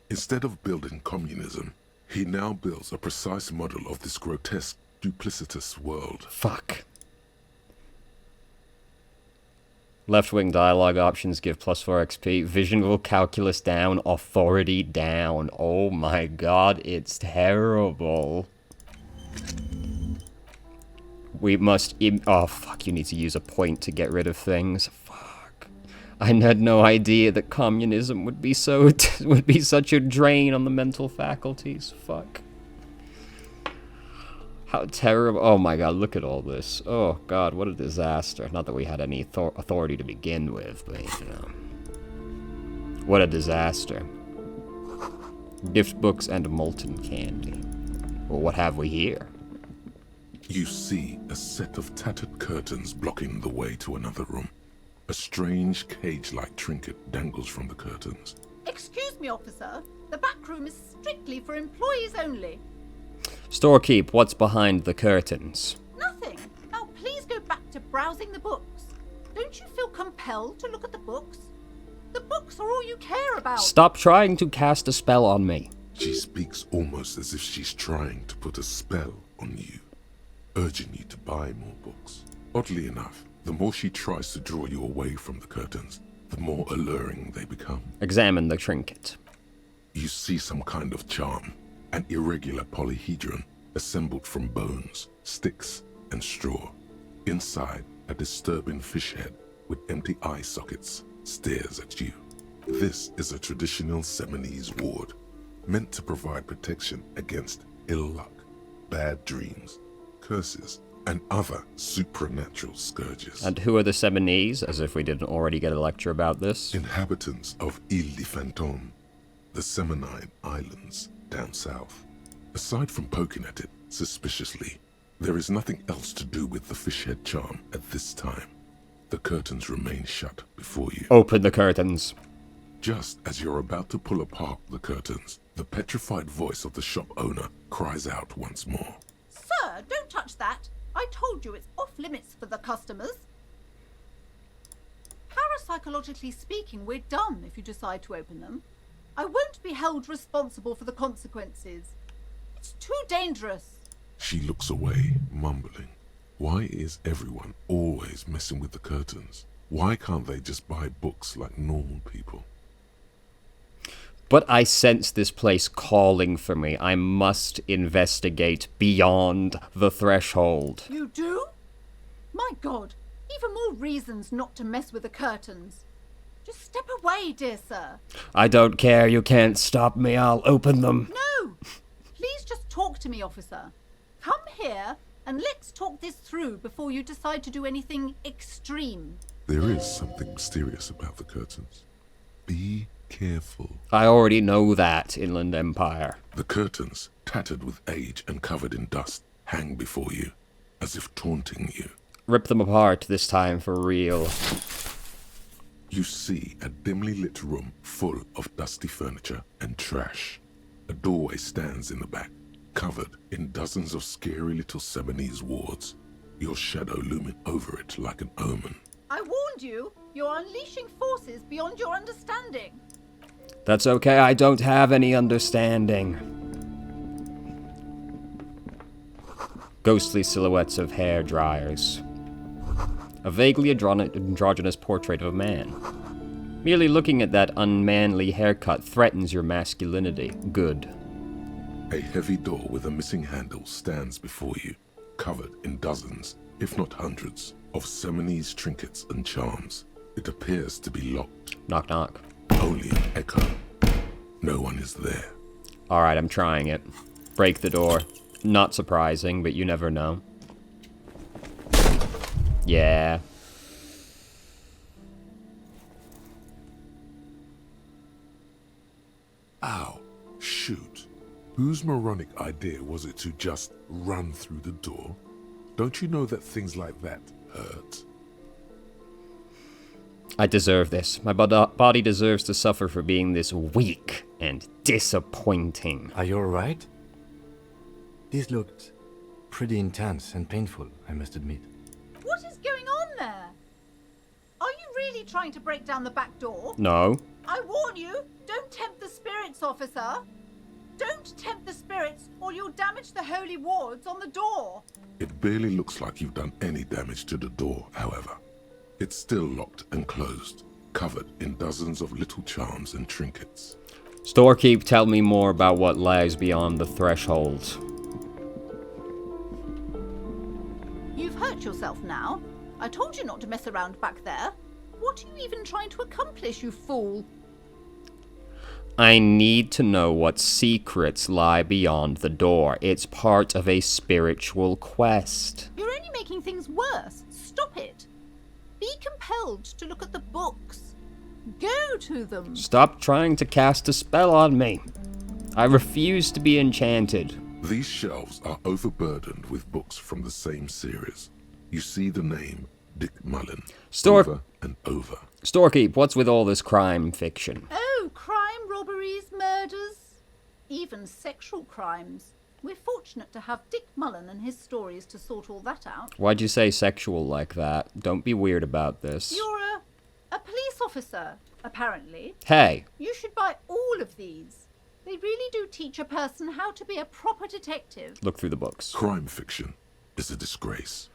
Instead of building communism, he now builds a precise model of this grotesque, duplicitous world. Fuck. Left-wing dialogue options give +4 XP. Visual calculus down. Authority down. Oh my god, it's terrible. We must... oh, fuck, you need to use a point to get rid of things. Fuck. I had no idea that communism would be so... would be such a drain on the mental faculties. Fuck. How terrible. Oh my god, look at all this. Oh god, what a disaster. Not that we had any authority to begin with, but, you know. What a disaster. Gift books and molten candy. Well, what have we here? You see a set of tattered curtains blocking the way to another room. A strange cage-like trinket dangles from the curtains. Excuse me, officer. The back room is strictly for employees only. Storekeep, what's behind the curtains? Nothing. Now please go back to browsing the books. Don't you feel compelled to look at the books? The books are all you care about. Stop trying to cast a spell on me. She speaks almost as if she's trying to put a spell on you, urging you to buy more books. Oddly enough, the more she tries to draw you away from the curtains, the more alluring they become. Examine the trinket. You see some kind of charm, an irregular polyhedron assembled from bones, sticks, and straw. Inside, a disturbing fish head with empty eye sockets stares at you. This is a traditional Seminese ward, meant to provide protection against ill luck, bad dreams, curses, and other supernatural scourges. And who are the Seminese, as if we didn't already get a lecture about this? Inhabitants of Île de Fantôme, the Seminine Islands down south. Aside from poking at it suspiciously, there is nothing else to do with the fishhead charm at this time. The curtains remain shut before you. Open the curtains. Just as you're about to pull apart the curtains, the petrified voice of the shop owner cries out once more. Sir, don't touch that. I told you it's off limits for the customers. Neuropsychologically speaking, we're done if you decide to open them. I won't be held responsible for the consequences. It's too dangerous. She looks away, mumbling. Why is everyone always messing with the curtains? Why can't they just buy books like normal people? But I sense this place calling for me. I must investigate beyond the threshold. You do? My God, even more reasons not to mess with the curtains. Just step away, dear sir. I don't care. You can't stop me. I'll open them. No! Please just talk to me, officer. Come here and let's talk this through before you decide to do anything extreme. There is something mysterious about the curtains. Be careful. I already know that, Inland Empire. The curtains, tattered with age and covered in dust, hang before you, as if taunting you. Rip them apart this time for real. You see a dimly lit room full of dusty furniture and trash. A doorway stands in the back, covered in dozens of scary little Seminese wards, your shadow looming over it like an omen. I warned you, you're unleashing forces beyond your understanding. That's okay, I don't have any understanding. Ghostly silhouettes of hair dryers. A vaguely androgynous portrait of a man. Merely looking at that unmanly haircut threatens your masculinity. Good. A heavy door with a missing handle stands before you, covered in dozens, if not hundreds, of Seminese trinkets and charms. It appears to be locked. Knock knock. Only an echo. No one is there. Alright, I'm trying it. Break the door. Not surprising, but you never know. Yeah. Ow. Shoot. Whose moronic idea was it to just run through the door? Don't you know that things like that hurt? I deserve this. My body deserves to suffer for being this weak and disappointing. Are you alright? This looked pretty intense and painful, I must admit. What is going on there? Are you really trying to break down the back door? No. I warn you, don't tempt the spirits, officer. Don't tempt the spirits, or you'll damage the holy wards on the door. It barely looks like you've done any damage to the door, however. It's still locked and closed, covered in dozens of little charms and trinkets. Storekeep, tell me more about what lies beyond the threshold. You've hurt yourself now. I told you not to mess around back there. What are you even trying to accomplish, you fool? I need to know what secrets lie beyond the door. It's part of a spiritual quest. You're only making things worse. Stop it. Be compelled to look at the books. Go to them. Stop trying to cast a spell on me. I refuse to be enchanted. These shelves are overburdened with books from the same series. You see the name Dick Mullen over and over. Storekeep, what's with all this crime fiction? Oh, crime, robberies, murders, even sexual crimes. We're fortunate to have Dick Mullen and his stories to sort all that out. Why'd you say sexual like that? Don't be weird about this. You're a police officer, apparently. Hey. You should buy all of these. They really do teach a person how to be a proper detective. Look through the books. Crime fiction is a disgrace.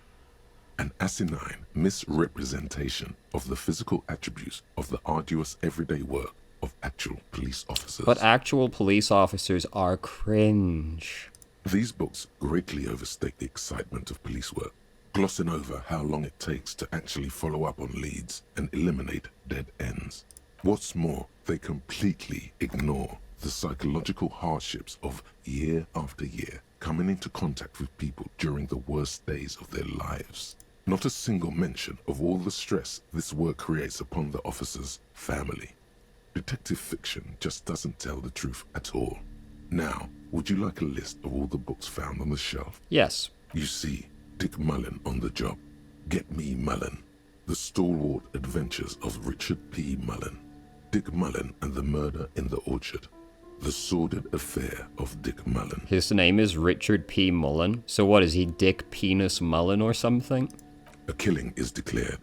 An asinine misrepresentation of the physical attributes of the arduous everyday work of actual police officers. But actual police officers are cringe. These books greatly overstate the excitement of police work, glossing over how long it takes to actually follow up on leads and eliminate dead ends. What's more, they completely ignore the psychological hardships of year after year coming into contact with people during the worst days of their lives. Not a single mention of all the stress this work creates upon the officer's family. Detective fiction just doesn't tell the truth at all. Now, would you like a list of all the books found on the shelf? Yes. You see Dick Mullen on the job. Get Me Mullen. The Stalwart Adventures of Richard P. Mullen. Dick Mullen and the Murder in the Orchard. The Sordid Affair of Dick Mullen. His name is Richard P. Mullen. So what, is he Dick Penis Mullen or something? A killing is declared.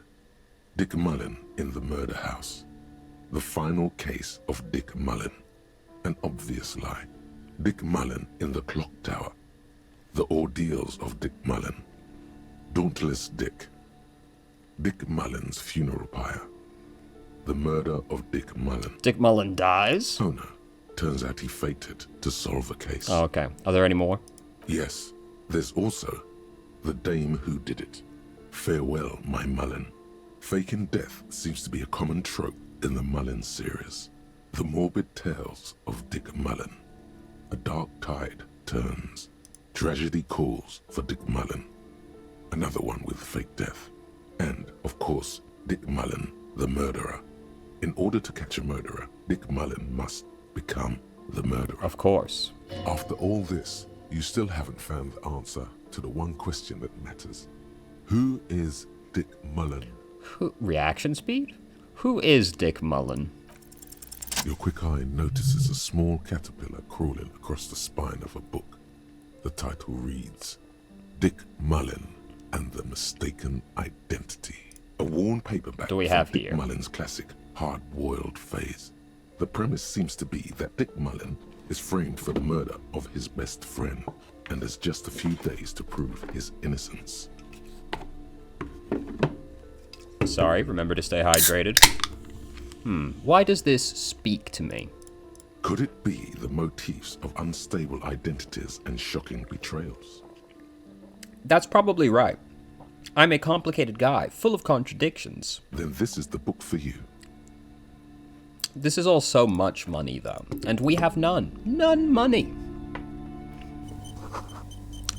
Dick Mullen in the murder house. The final case of Dick Mullen. An obvious lie. Dick Mullen in the clock tower. The ordeals of Dick Mullen. Dauntless Dick. Dick Mullen's funeral pyre. The murder of Dick Mullen. Dick Mullen dies? Oh no. Turns out he fated to solve a case. Oh, okay. Are there any more? Yes. There's also the dame who did it. Farewell, my Mullen. Faking death seems to be a common trope in the Mullen series. The morbid tales of Dick Mullen. A dark tide turns. Tragedy calls for Dick Mullen. Another one with fake death. And, of course, Dick Mullen, the murderer. In order to catch a murderer, Dick Mullen must become the murderer. Of course. After all this, you still haven't found the answer to the one question that matters. Who is Dick Mullen? Reaction speed? Who is Dick Mullen? Your quick eye notices a small caterpillar crawling across the spine of a book. The title reads, Dick Mullen and the Mistaken Identity. A worn paperback Do we from have Dick here? Mullen's classic hard-boiled phase. The premise seems to be that Dick Mullen is framed for the murder of his best friend and has just a few days to prove his innocence. Sorry, remember to stay hydrated. Why does this speak to me? Could it be the motifs of unstable identities and shocking betrayals? That's probably right. I'm a complicated guy, full of contradictions. Then this is the book for you. This is all so much money, though, and we have none. None money.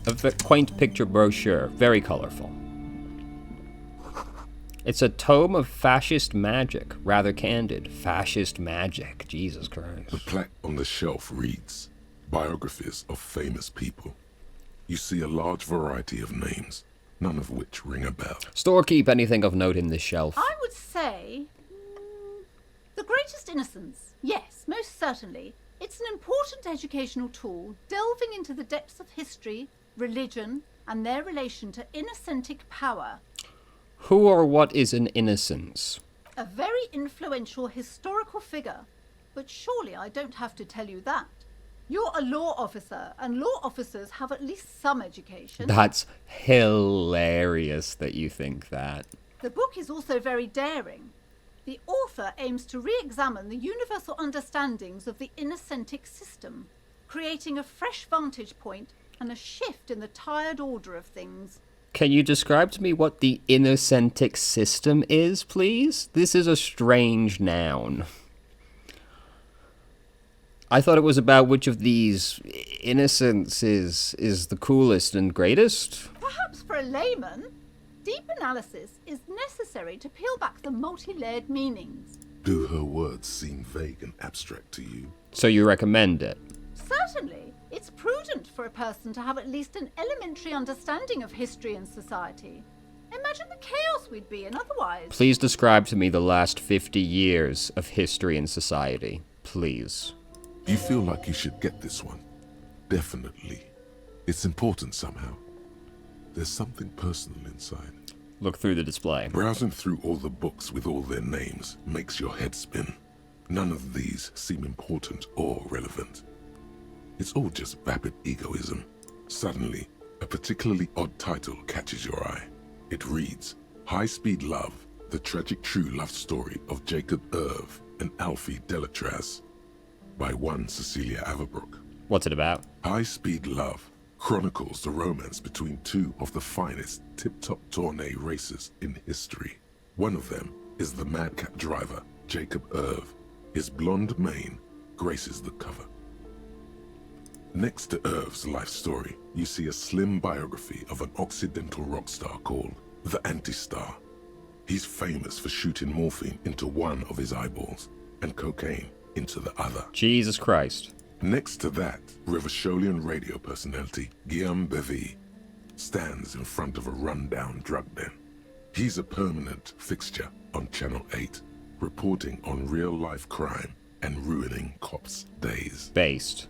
A quaint picture brochure, very colorful. It's a tome of fascist magic, rather candid. Fascist magic, Jesus The Christ. plaque on the shelf reads, Biographies of Famous People. You see a large variety of names, none of which ring a bell. Storekeep anything of note in this shelf. I would say The Greatest Innocence. Yes, most certainly. It's an important educational tool, delving into the depths of history, religion, and their relation to innocentic power. Who or what is an innocence? A very influential historical figure. But surely I don't have to tell you that. You're a law officer, and law officers have at least some education. That's hilarious that you think that. The book is also very daring. The author aims to re-examine the universal understandings of the innocentic system, creating a fresh vantage point and a shift in the tired order of things. Can you describe to me what the innocentic system is, please? This is a strange noun. I thought it was about which of these innocents is the coolest and greatest. Perhaps for a layman, deep analysis is necessary to peel back the multi-layered meanings. Do her words seem vague and abstract to you? So you recommend it? Certainly, it's prudent for a person to have at least an elementary understanding of history and society. Imagine the chaos we'd be in otherwise. Please describe to me the last 50 years of history and society, please. You feel like you should get this one? Definitely. It's important somehow. There's something personal inside. Look through the display. Browsing through all the books with all their names makes your head spin. None of these seem important or relevant. It's all just vapid egoism. Suddenly, a particularly odd title catches your eye. It reads, High Speed Love, the tragic true love story of Jacob Irv and Alfie Delatraz, by one Cecilia Averbrook. What's it about? High Speed Love chronicles the romance between two of the finest tip-top tourney racers in history. One of them is the madcap driver, Jacob Irv. His blonde mane graces the cover. Next to Irv's life story, you see a slim biography of an Occidental rock star called the Anti-Star. He's famous for shooting morphine into one of his eyeballs and cocaine into the other. Jesus Christ. Next to that, Rivasholian radio personality Guillaume Bevy stands in front of a rundown drug den. He's a permanent fixture on Channel 8, reporting on real-life crime and ruining cops' days. Based.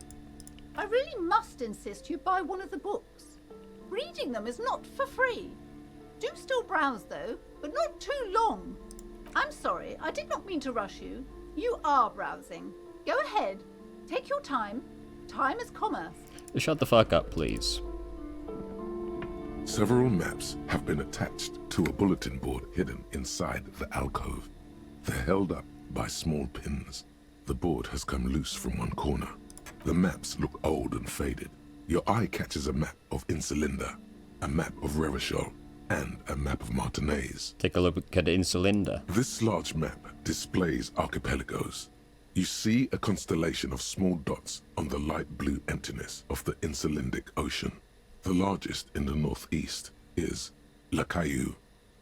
I really must insist you buy one of the books. Reading them is not for free. Do still browse though, but not too long. I'm sorry, I did not mean to rush you. You are browsing. Go ahead. Take your time. Time is commerce. Shut the fuck up, please. Several maps have been attached to a bulletin board hidden inside the alcove. They're held up by small pins. The board has come loose from one corner. The maps look old and faded. Your eye catches a map of Insulinda, a map of Revachol, and a map of Martinez. Take a look at Insulinda. This large map displays archipelagos. You see a constellation of small dots on the light blue emptiness of the Insulindic Ocean. The largest in the northeast is La Caillou.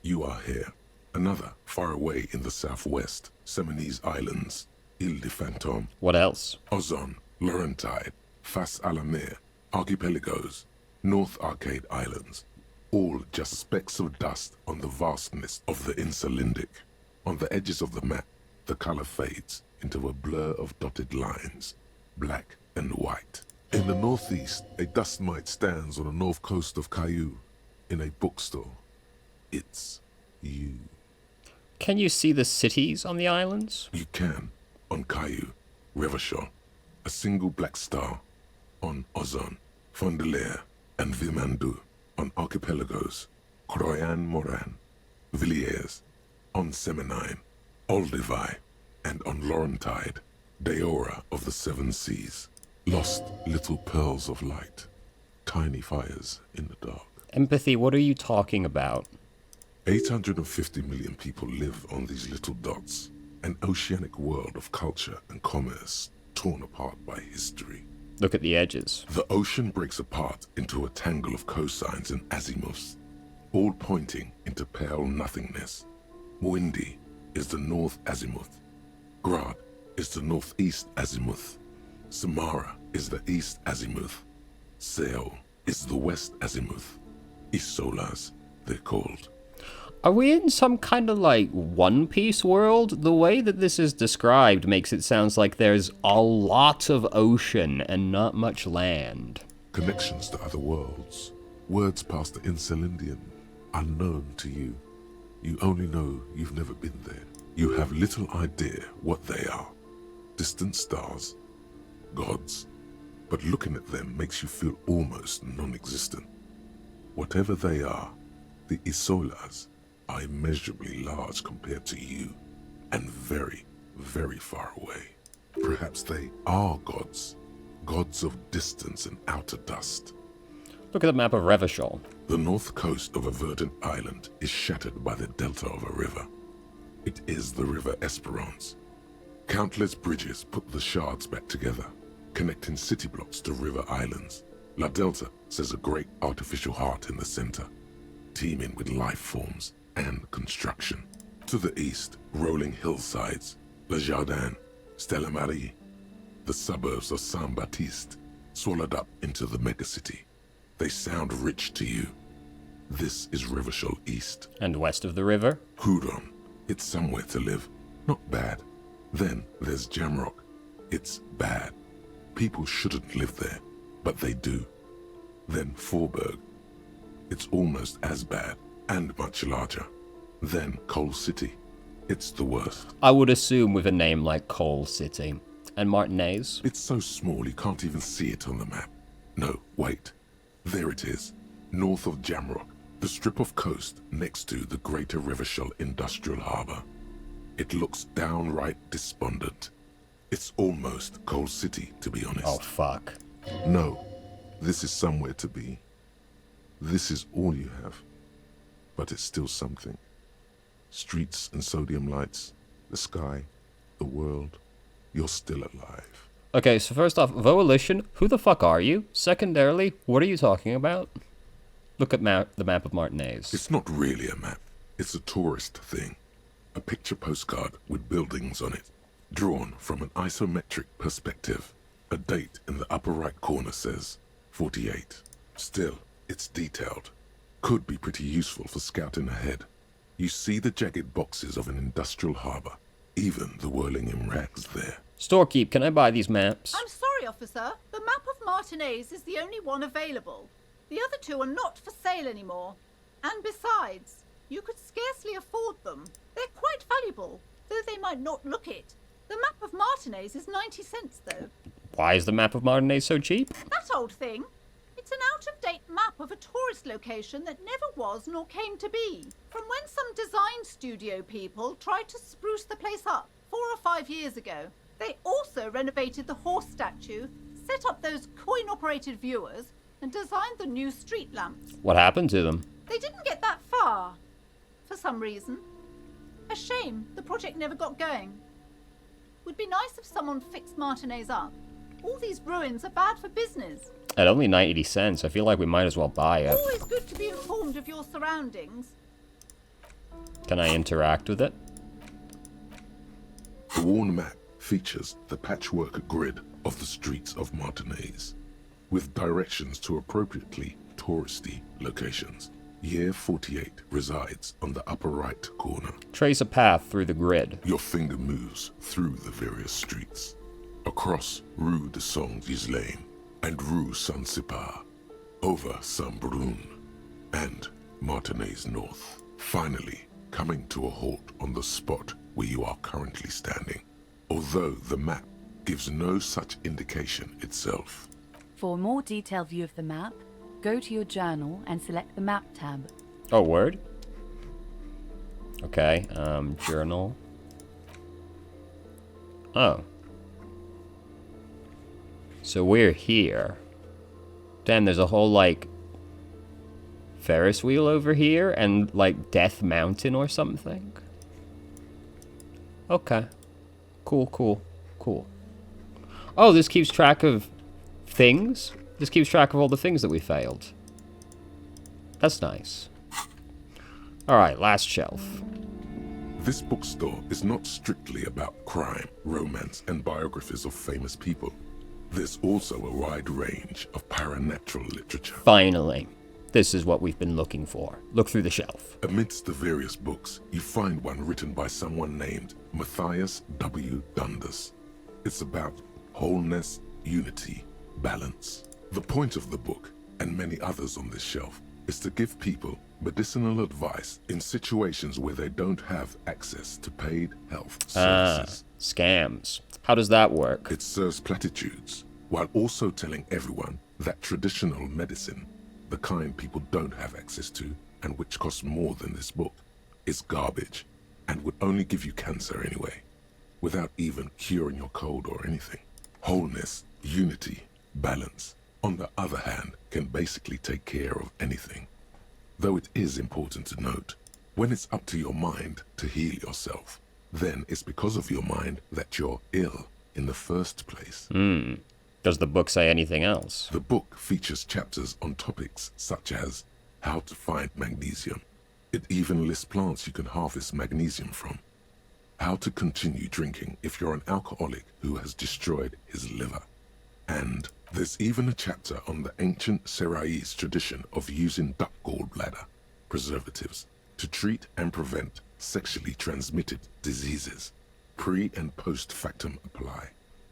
You are here. Another far away in the southwest, Seminese Islands, Ile de Fantôme. What else? Ozon, Laurentide, Fas a la Mer, Archipelagos, North Arcade Islands, all just specks of dust on the vastness of the Insulindic. On the edges of the map, the color fades into a blur of dotted lines, black and white. In the northeast, a dust mite stands on the north coast of Caillou, in a bookstore. It's you. Can you see the cities on the islands? You can, on Caillou, Revachol, a single black star, on Ozon, Fondelier, and Vilmandu, on archipelagos, Croyan Moran, Villiers, on Seminine, Olduvai, and on Laurentide, Deora of the Seven Seas. Lost little pearls of light, tiny fires in the dark. Empathy, what are you talking about? 850 million people live on these little dots, an oceanic world of culture and commerce torn apart by history. Look at the edges. The ocean breaks apart into a tangle of cosines and azimuths, all pointing into pale nothingness. Windy is the north azimuth. Grad is the northeast azimuth. Samara is the east azimuth. Seol is the west azimuth. Isolas, they're called. Are we in some kind of like One Piece world? The way that this is described makes it sound like there's a lot of ocean and not much land. Connections to other worlds. Words past the Insulindian, unknown to you. You only know you've never been there. You have little idea what they are. Distant stars, gods, but looking at them makes you feel almost non-existent. Whatever they are, the Isolas are immeasurably large compared to you, and very, very far away. Perhaps they are gods, gods of distance and outer dust. Look at the map of Revachol. The north coast of a verdant island is shattered by the delta of a river. It is the River Esperance. Countless bridges put the shards back together, connecting city blocks to river islands. La Delta says a great artificial heart in the center, teeming with life forms and construction. To the east, rolling hillsides, Le Jardin, Stella Marie, the suburbs of Saint-Baptiste, swallowed up into the megacity. They sound rich to you. This is Revachol East. And west of the river? Hudon. It's somewhere to live. Not bad. Then there's Jamrock. It's bad. People shouldn't live there, but they do. Then Forberg. It's almost as bad, and much larger. Then Coal City. It's the worst. I would assume with a name like Coal City. And Martinez? It's so small you can't even see it on the map. No, wait. There it is, north of Jamrock, the strip of coast next to the Greater Revachol Industrial Harbor. It looks downright despondent. It's almost Coal City, to be honest. Oh, fuck. No, this is somewhere to be. This is all you have. But it's still something. Streets and sodium lights, the sky, the world. You're still alive. Okay, so first off, Volition, who the fuck are you? Secondarily, what are you talking about? Look at the map of Martinez. It's not really a map. It's a tourist thing. A picture postcard with buildings on it, drawn from an isometric perspective. A date in the upper right corner says 48. Still, it's detailed. Could be pretty useful for scouting ahead. You see the jagged boxes of an industrial harbor, even the whirling in rags there. Storekeep, can I buy these maps? I'm sorry, officer. The map of Martinez is the only one available. The other two are not for sale anymore. And besides, You could scarcely afford them. They're quite valuable, though they might not look it. The map of Martinez is 90 cents, though. Why is the map of Martinez so cheap? That old thing. It's an out-of-date map of a tourist location that never was nor came to be. From when some design studio people tried to spruce the place up 4 or 5 years ago. They also renovated the horse statue, set up those coin-operated viewers, and designed the new street lamps. What happened to them? They didn't get that far, for some reason. A shame the project never got going. Would be nice if someone fixed Martinez up. All these ruins are bad for business. At only 90 cents, I feel like we might as well buy it. Always good to be informed of your surroundings. Can I interact with it? The worn map features the patchwork grid of the streets of Martinez, with directions to appropriately touristy locations. Year 48 resides on the upper right corner. Trace a path through the grid. Your finger moves through the various streets, across Rue de Saint-Ghislain and Rue Saint-Sipar, over Saint-Brun and Martinez North, finally coming to a halt on the spot where you are currently standing, although the map gives no such indication itself. For a more detailed view of the map, go to your journal and select the map tab. Oh, word? Okay, journal. Oh. So we're here. Damn, there's a whole, like, Ferris wheel over here and, like, Death Mountain or something. Okay. Cool, cool, cool. Oh, this keeps track of things? This keeps track of all the things that we failed. That's nice. Alright, last shelf. This bookstore is not strictly about crime, romance, and biographies of famous people. There's also a wide range of paranatural literature. Finally. This is what we've been looking for. Look through the shelf. Amidst the various books, you find one written by someone named Matthias W. Dundas. It's about wholeness, unity, balance. The point of the book, and many others on this shelf, is to give people medicinal advice in situations where they don't have access to paid health services. Scams. How does that work? It serves platitudes, while also telling everyone that traditional medicine, the kind people don't have access to, and which costs more than this book, is garbage, and would only give you cancer anyway, without even curing your cold or anything. Wholeness, unity, balance, on the other hand, can basically take care of anything. Though it is important to note, when it's up to your mind to heal yourself, then it's because of your mind that you're ill in the first place. Does the book say anything else? The book features chapters on topics such as how to find magnesium. It even lists plants you can harvest magnesium from. How to continue drinking if you're an alcoholic who has destroyed his liver. And there's even a chapter on the ancient Seraïs tradition of using duck gallbladder preservatives to treat and prevent sexually transmitted diseases. Pre and post factum apply.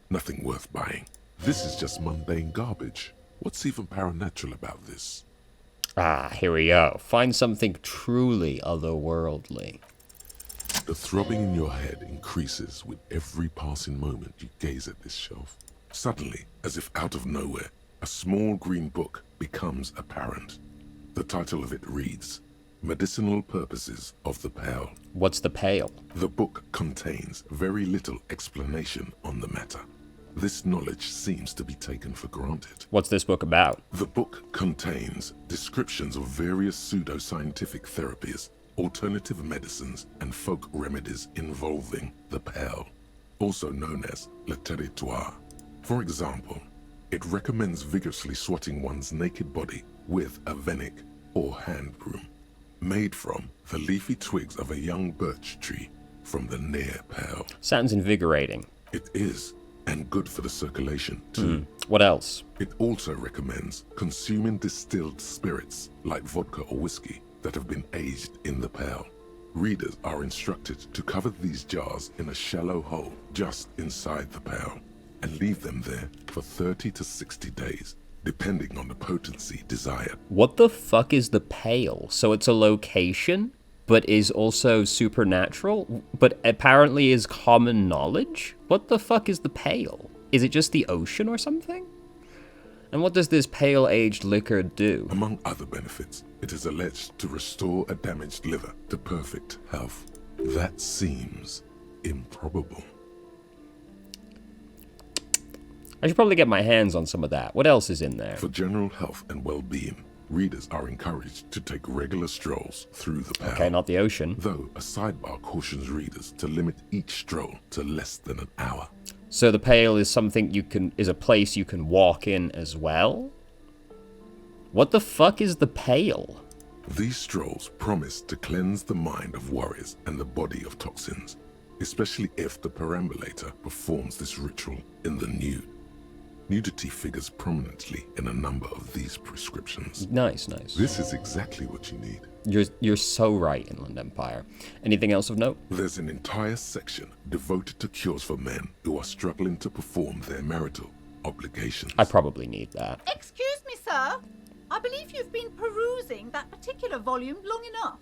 Nothing worth buying. This is just mundane garbage. What's even paranatural about this? Ah, here we go. Find something truly otherworldly. The throbbing in your head increases with every passing moment you gaze at this shelf. Suddenly, as if out of nowhere, a small green book becomes apparent. The title of it reads, Medicinal Purposes of the Pale. What's the pale? The book contains very little explanation on the matter. This knowledge seems to be taken for granted. What's this book about? The book contains descriptions of various pseudoscientific therapies, alternative medicines, and folk remedies involving the pale, also known as le territoire. For example, it recommends vigorously swatting one's naked body with a venik or hand broom, made from the leafy twigs of a young birch tree from the near pale. Sounds invigorating. It is, and good for the circulation too. What else? It also recommends consuming distilled spirits like vodka or whiskey that have been aged in the pale. Readers are instructed to cover these jars in a shallow hole just inside the pale and leave them there for 30 to 60 days, depending on the potency desired. What the fuck is the pale? So it's a location? but is also supernatural, but apparently is common knowledge? What the fuck is the Pale? Is it just the ocean or something? And what does this pale-aged liquor do? Among other benefits, it is alleged to restore a damaged liver to perfect health. That seems improbable. I should probably get my hands on some of that. What else is in there? For general health and well-being, readers are encouraged to take regular strolls through the Pale. Okay, not the ocean. Though a sidebar cautions readers to limit each stroll to less than an hour. So the Pale is something is a place you can walk in as well? What the fuck is the Pale? These strolls promise to cleanse the mind of worries and the body of toxins, especially if the perambulator performs this ritual in the nude. Nudity figures prominently in a number of these prescriptions. Nice, nice. This is exactly what you need. You're so right, Inland Empire. Anything else of note? There's an entire section devoted to cures for men who are struggling to perform their marital obligations. I probably need that. Excuse me, sir. I believe you've been perusing that particular volume long enough.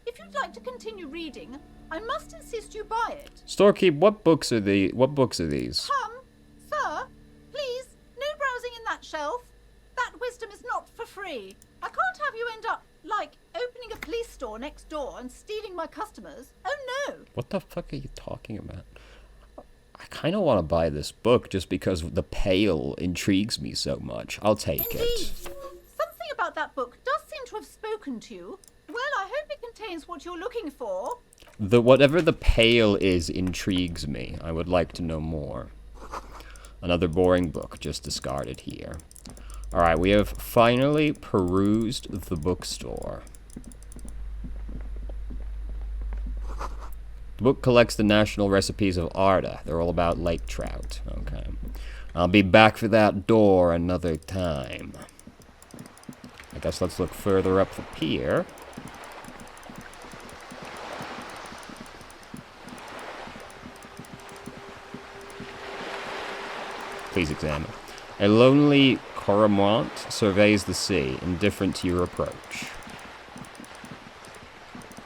If you'd like to continue reading, I must insist you buy it. Storekeep, what books are these? Sir, please, no browsing in that shelf. That wisdom is not for free. I can't have you end up, like, opening a police store next door and stealing my customers. Oh, no. What the fuck are you talking about? I kind of want to buy this book just because the Pale intrigues me so much. I'll take Indeed. it. Something about that book does seem to have spoken to you. Well, I hope it contains what you're looking for. Whatever the Pale is intrigues me. I would like to know more. Another boring book just discarded here. Alright, we have finally perused the bookstore. The book collects the national recipes of Arda. They're all about lake trout. Okay. I'll be back for that door another time. I guess let's look further up the pier. Please examine. A lonely cormorant surveys the sea, indifferent to your approach.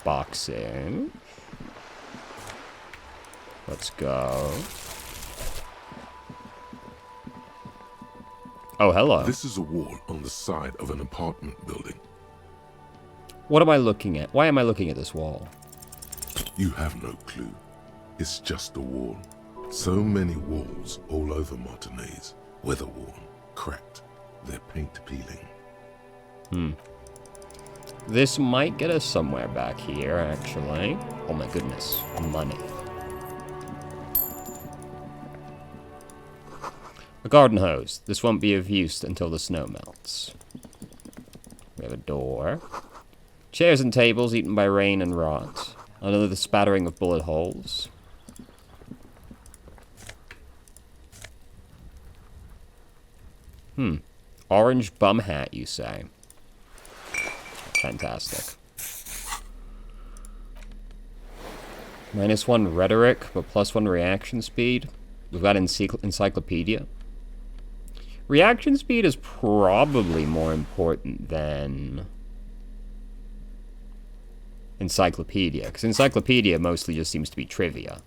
Boxing. Let's go. Oh, hello. This is a wall on the side of an apartment building. What am I looking at? Why am I looking at this wall? You have no clue. It's just a wall. So many walls all over Martinaise, weather-worn, cracked, their paint peeling. This might get us somewhere back here, actually. Oh my goodness, money. A garden hose. This won't be of use until the snow melts. We have a door. Chairs and tables eaten by rain and rot. Another spattering of bullet holes. Orange bum hat, you say? Fantastic. -1 rhetoric, but +1 reaction speed. We've got encyclopedia. Reaction speed is probably more important than encyclopedia, because encyclopedia mostly just seems to be trivia.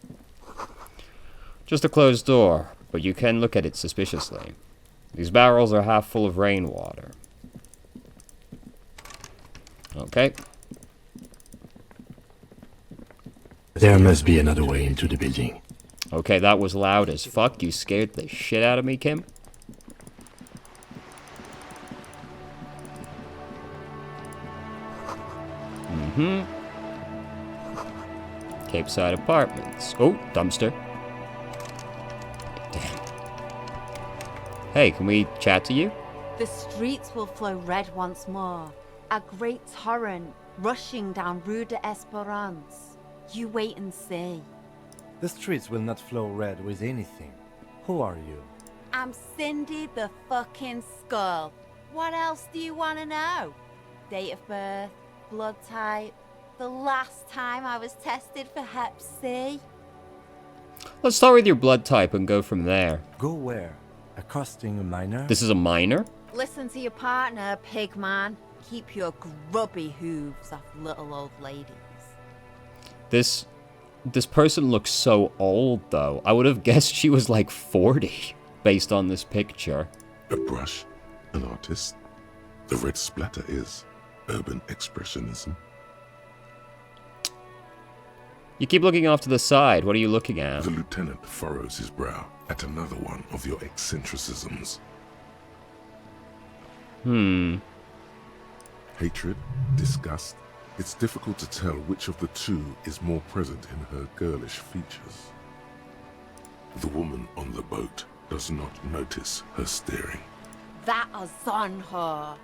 Just a closed door, but you can look at it suspiciously. These barrels are half full of rainwater. Okay. There must be another way into the building. Okay, that was loud as fuck. You scared the shit out of me, Kim. Cape Side Apartments. Oh, dumpster. Damn. Hey, can we chat to you? The streets will flow red once more. A great torrent rushing down Rue d'Esperance. You wait and see. The streets will not flow red with anything. Who are you? I'm Cindy the fucking Skull. What else do you want to know? Date of birth, blood type, the last time I was tested for Hep C. Let's start with your blood type and go from there. Go where? Accosting a minor? This is a minor? Listen to your partner, pig man. Keep your grubby hooves off little old ladies. This person looks so old, though. I would have guessed she was like 40, based on this picture. A brush, an artist. The red splatter is urban expressionism. You keep looking off to the side. What are you looking at? The lieutenant furrows his brow at another one of your eccentricisms. Hatred, disgust. It's difficult to tell which of the two is more present in her girlish features. The woman on the boat does not notice her staring. That is on her.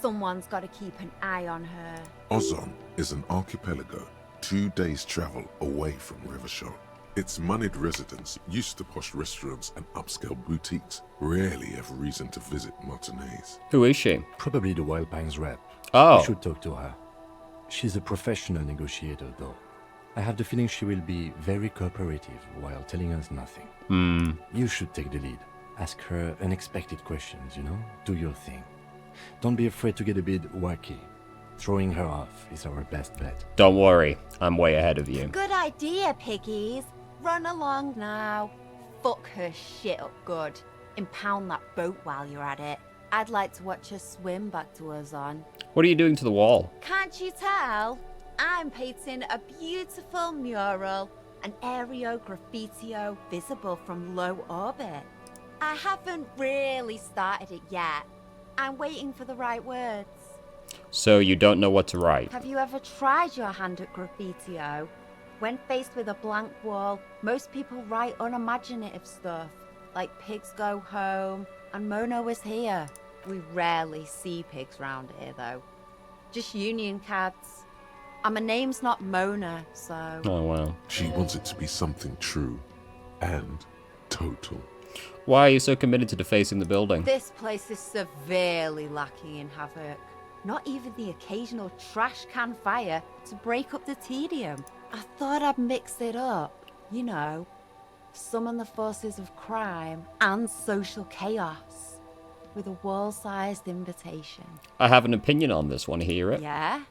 Someone's got to keep an eye on her. Ozon is an archipelago 2 days' travel away from Revachol. Its moneyed residents, used to posh restaurants and upscale boutiques, rarely have reason to visit Martinez. Who is she? Probably the Wild Pines rep. Oh. We should talk to her. She's a professional negotiator, though. I have the feeling she will be very cooperative while telling us nothing. You should take the lead. Ask her unexpected questions, you know? Do your thing. Don't be afraid to get a bit wacky. Throwing her off is our best bet. Don't worry, I'm way ahead of you. Good idea, piggies. Run along now. Fuck her shit up good. Impound that boat while you're at it. I'd like to watch her swim back to Ozon. What are you doing to the wall? Can't you tell? I'm painting a beautiful mural, an aereo graffitio visible from low orbit. I haven't really started it yet. I'm waiting for the right words. So you don't know what to write? Have you ever tried your hand at graffitio? When faced with a blank wall, most people write unimaginative stuff, like pigs go home and Mona was here. We rarely see pigs round here, though. Just union cards. And my name's not Mona, so... Oh, wow. She wants it to be something true and total. Why are you so committed to defacing the building? This place is severely lacking in havoc. Not even the occasional trash can fire to break up the tedium. I thought I'd mix it up, you know. Summon the forces of crime and social chaos with a wall-sized invitation. I have an opinion on this. Want to hear it? Yeah?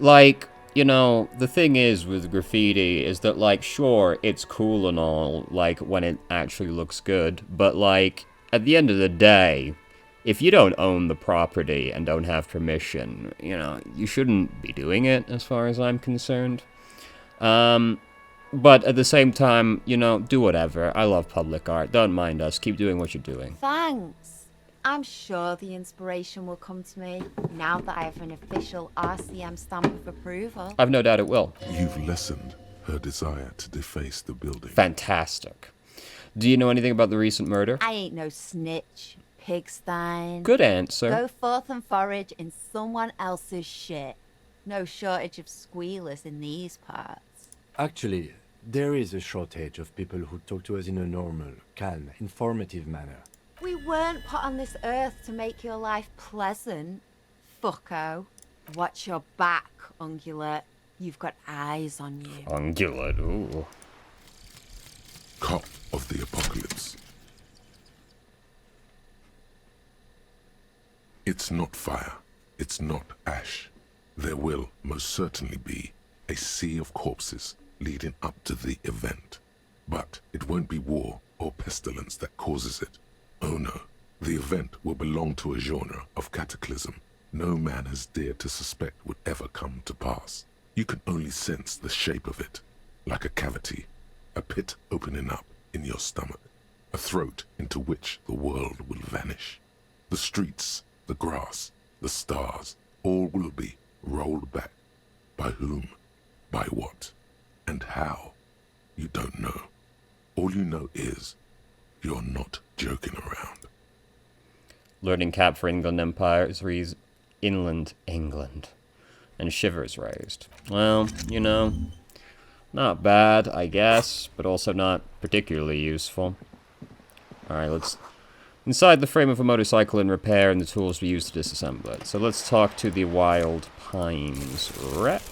Like, you know, the thing is with graffiti is that, like, sure, it's cool and all, like, when it actually looks good, but, like, at the end of the day, if you don't own the property and don't have permission, you know, you shouldn't be doing it, as far as I'm concerned. But at the same time, you know, do whatever. I love public art. Don't mind us. Keep doing what you're doing. Thanks. I'm sure the inspiration will come to me now that I have an official RCM stamp of approval. I've no doubt it will. You've lessened her desire to deface the building. Fantastic. Do you know anything about the recent murder? I ain't no snitch, pigstein. Good answer. Go forth and forage in someone else's shit. No shortage of squealers in these parts. Actually, there is a shortage of people who talk to us in a normal, calm, informative manner. We weren't put on this earth to make your life pleasant, fucko. Watch your back, ungulate. You've got eyes on you. Ungulate, ooh. Cop of the apocalypse. It's not fire. It's not ash. There will most certainly be a sea of corpses leading up to the event. But it won't be war or pestilence that causes it. Oh no, the event will belong to a genre of cataclysm no man has dared to suspect would ever come to pass. You can only sense the shape of it, like a cavity, a pit opening up in your stomach, a throat into which the world will vanish. The streets, the grass, the stars, all will be rolled back. By whom? By what? And how? You don't know. All you know is you're not joking around. Learning cap for England Empires reads Inland England. And shivers raised. Well, you know, not bad, I guess, but also not particularly useful. Alright, let's... Inside the frame of a motorcycle in repair and the tools we use to disassemble it. So let's talk to the Wild Pines rep.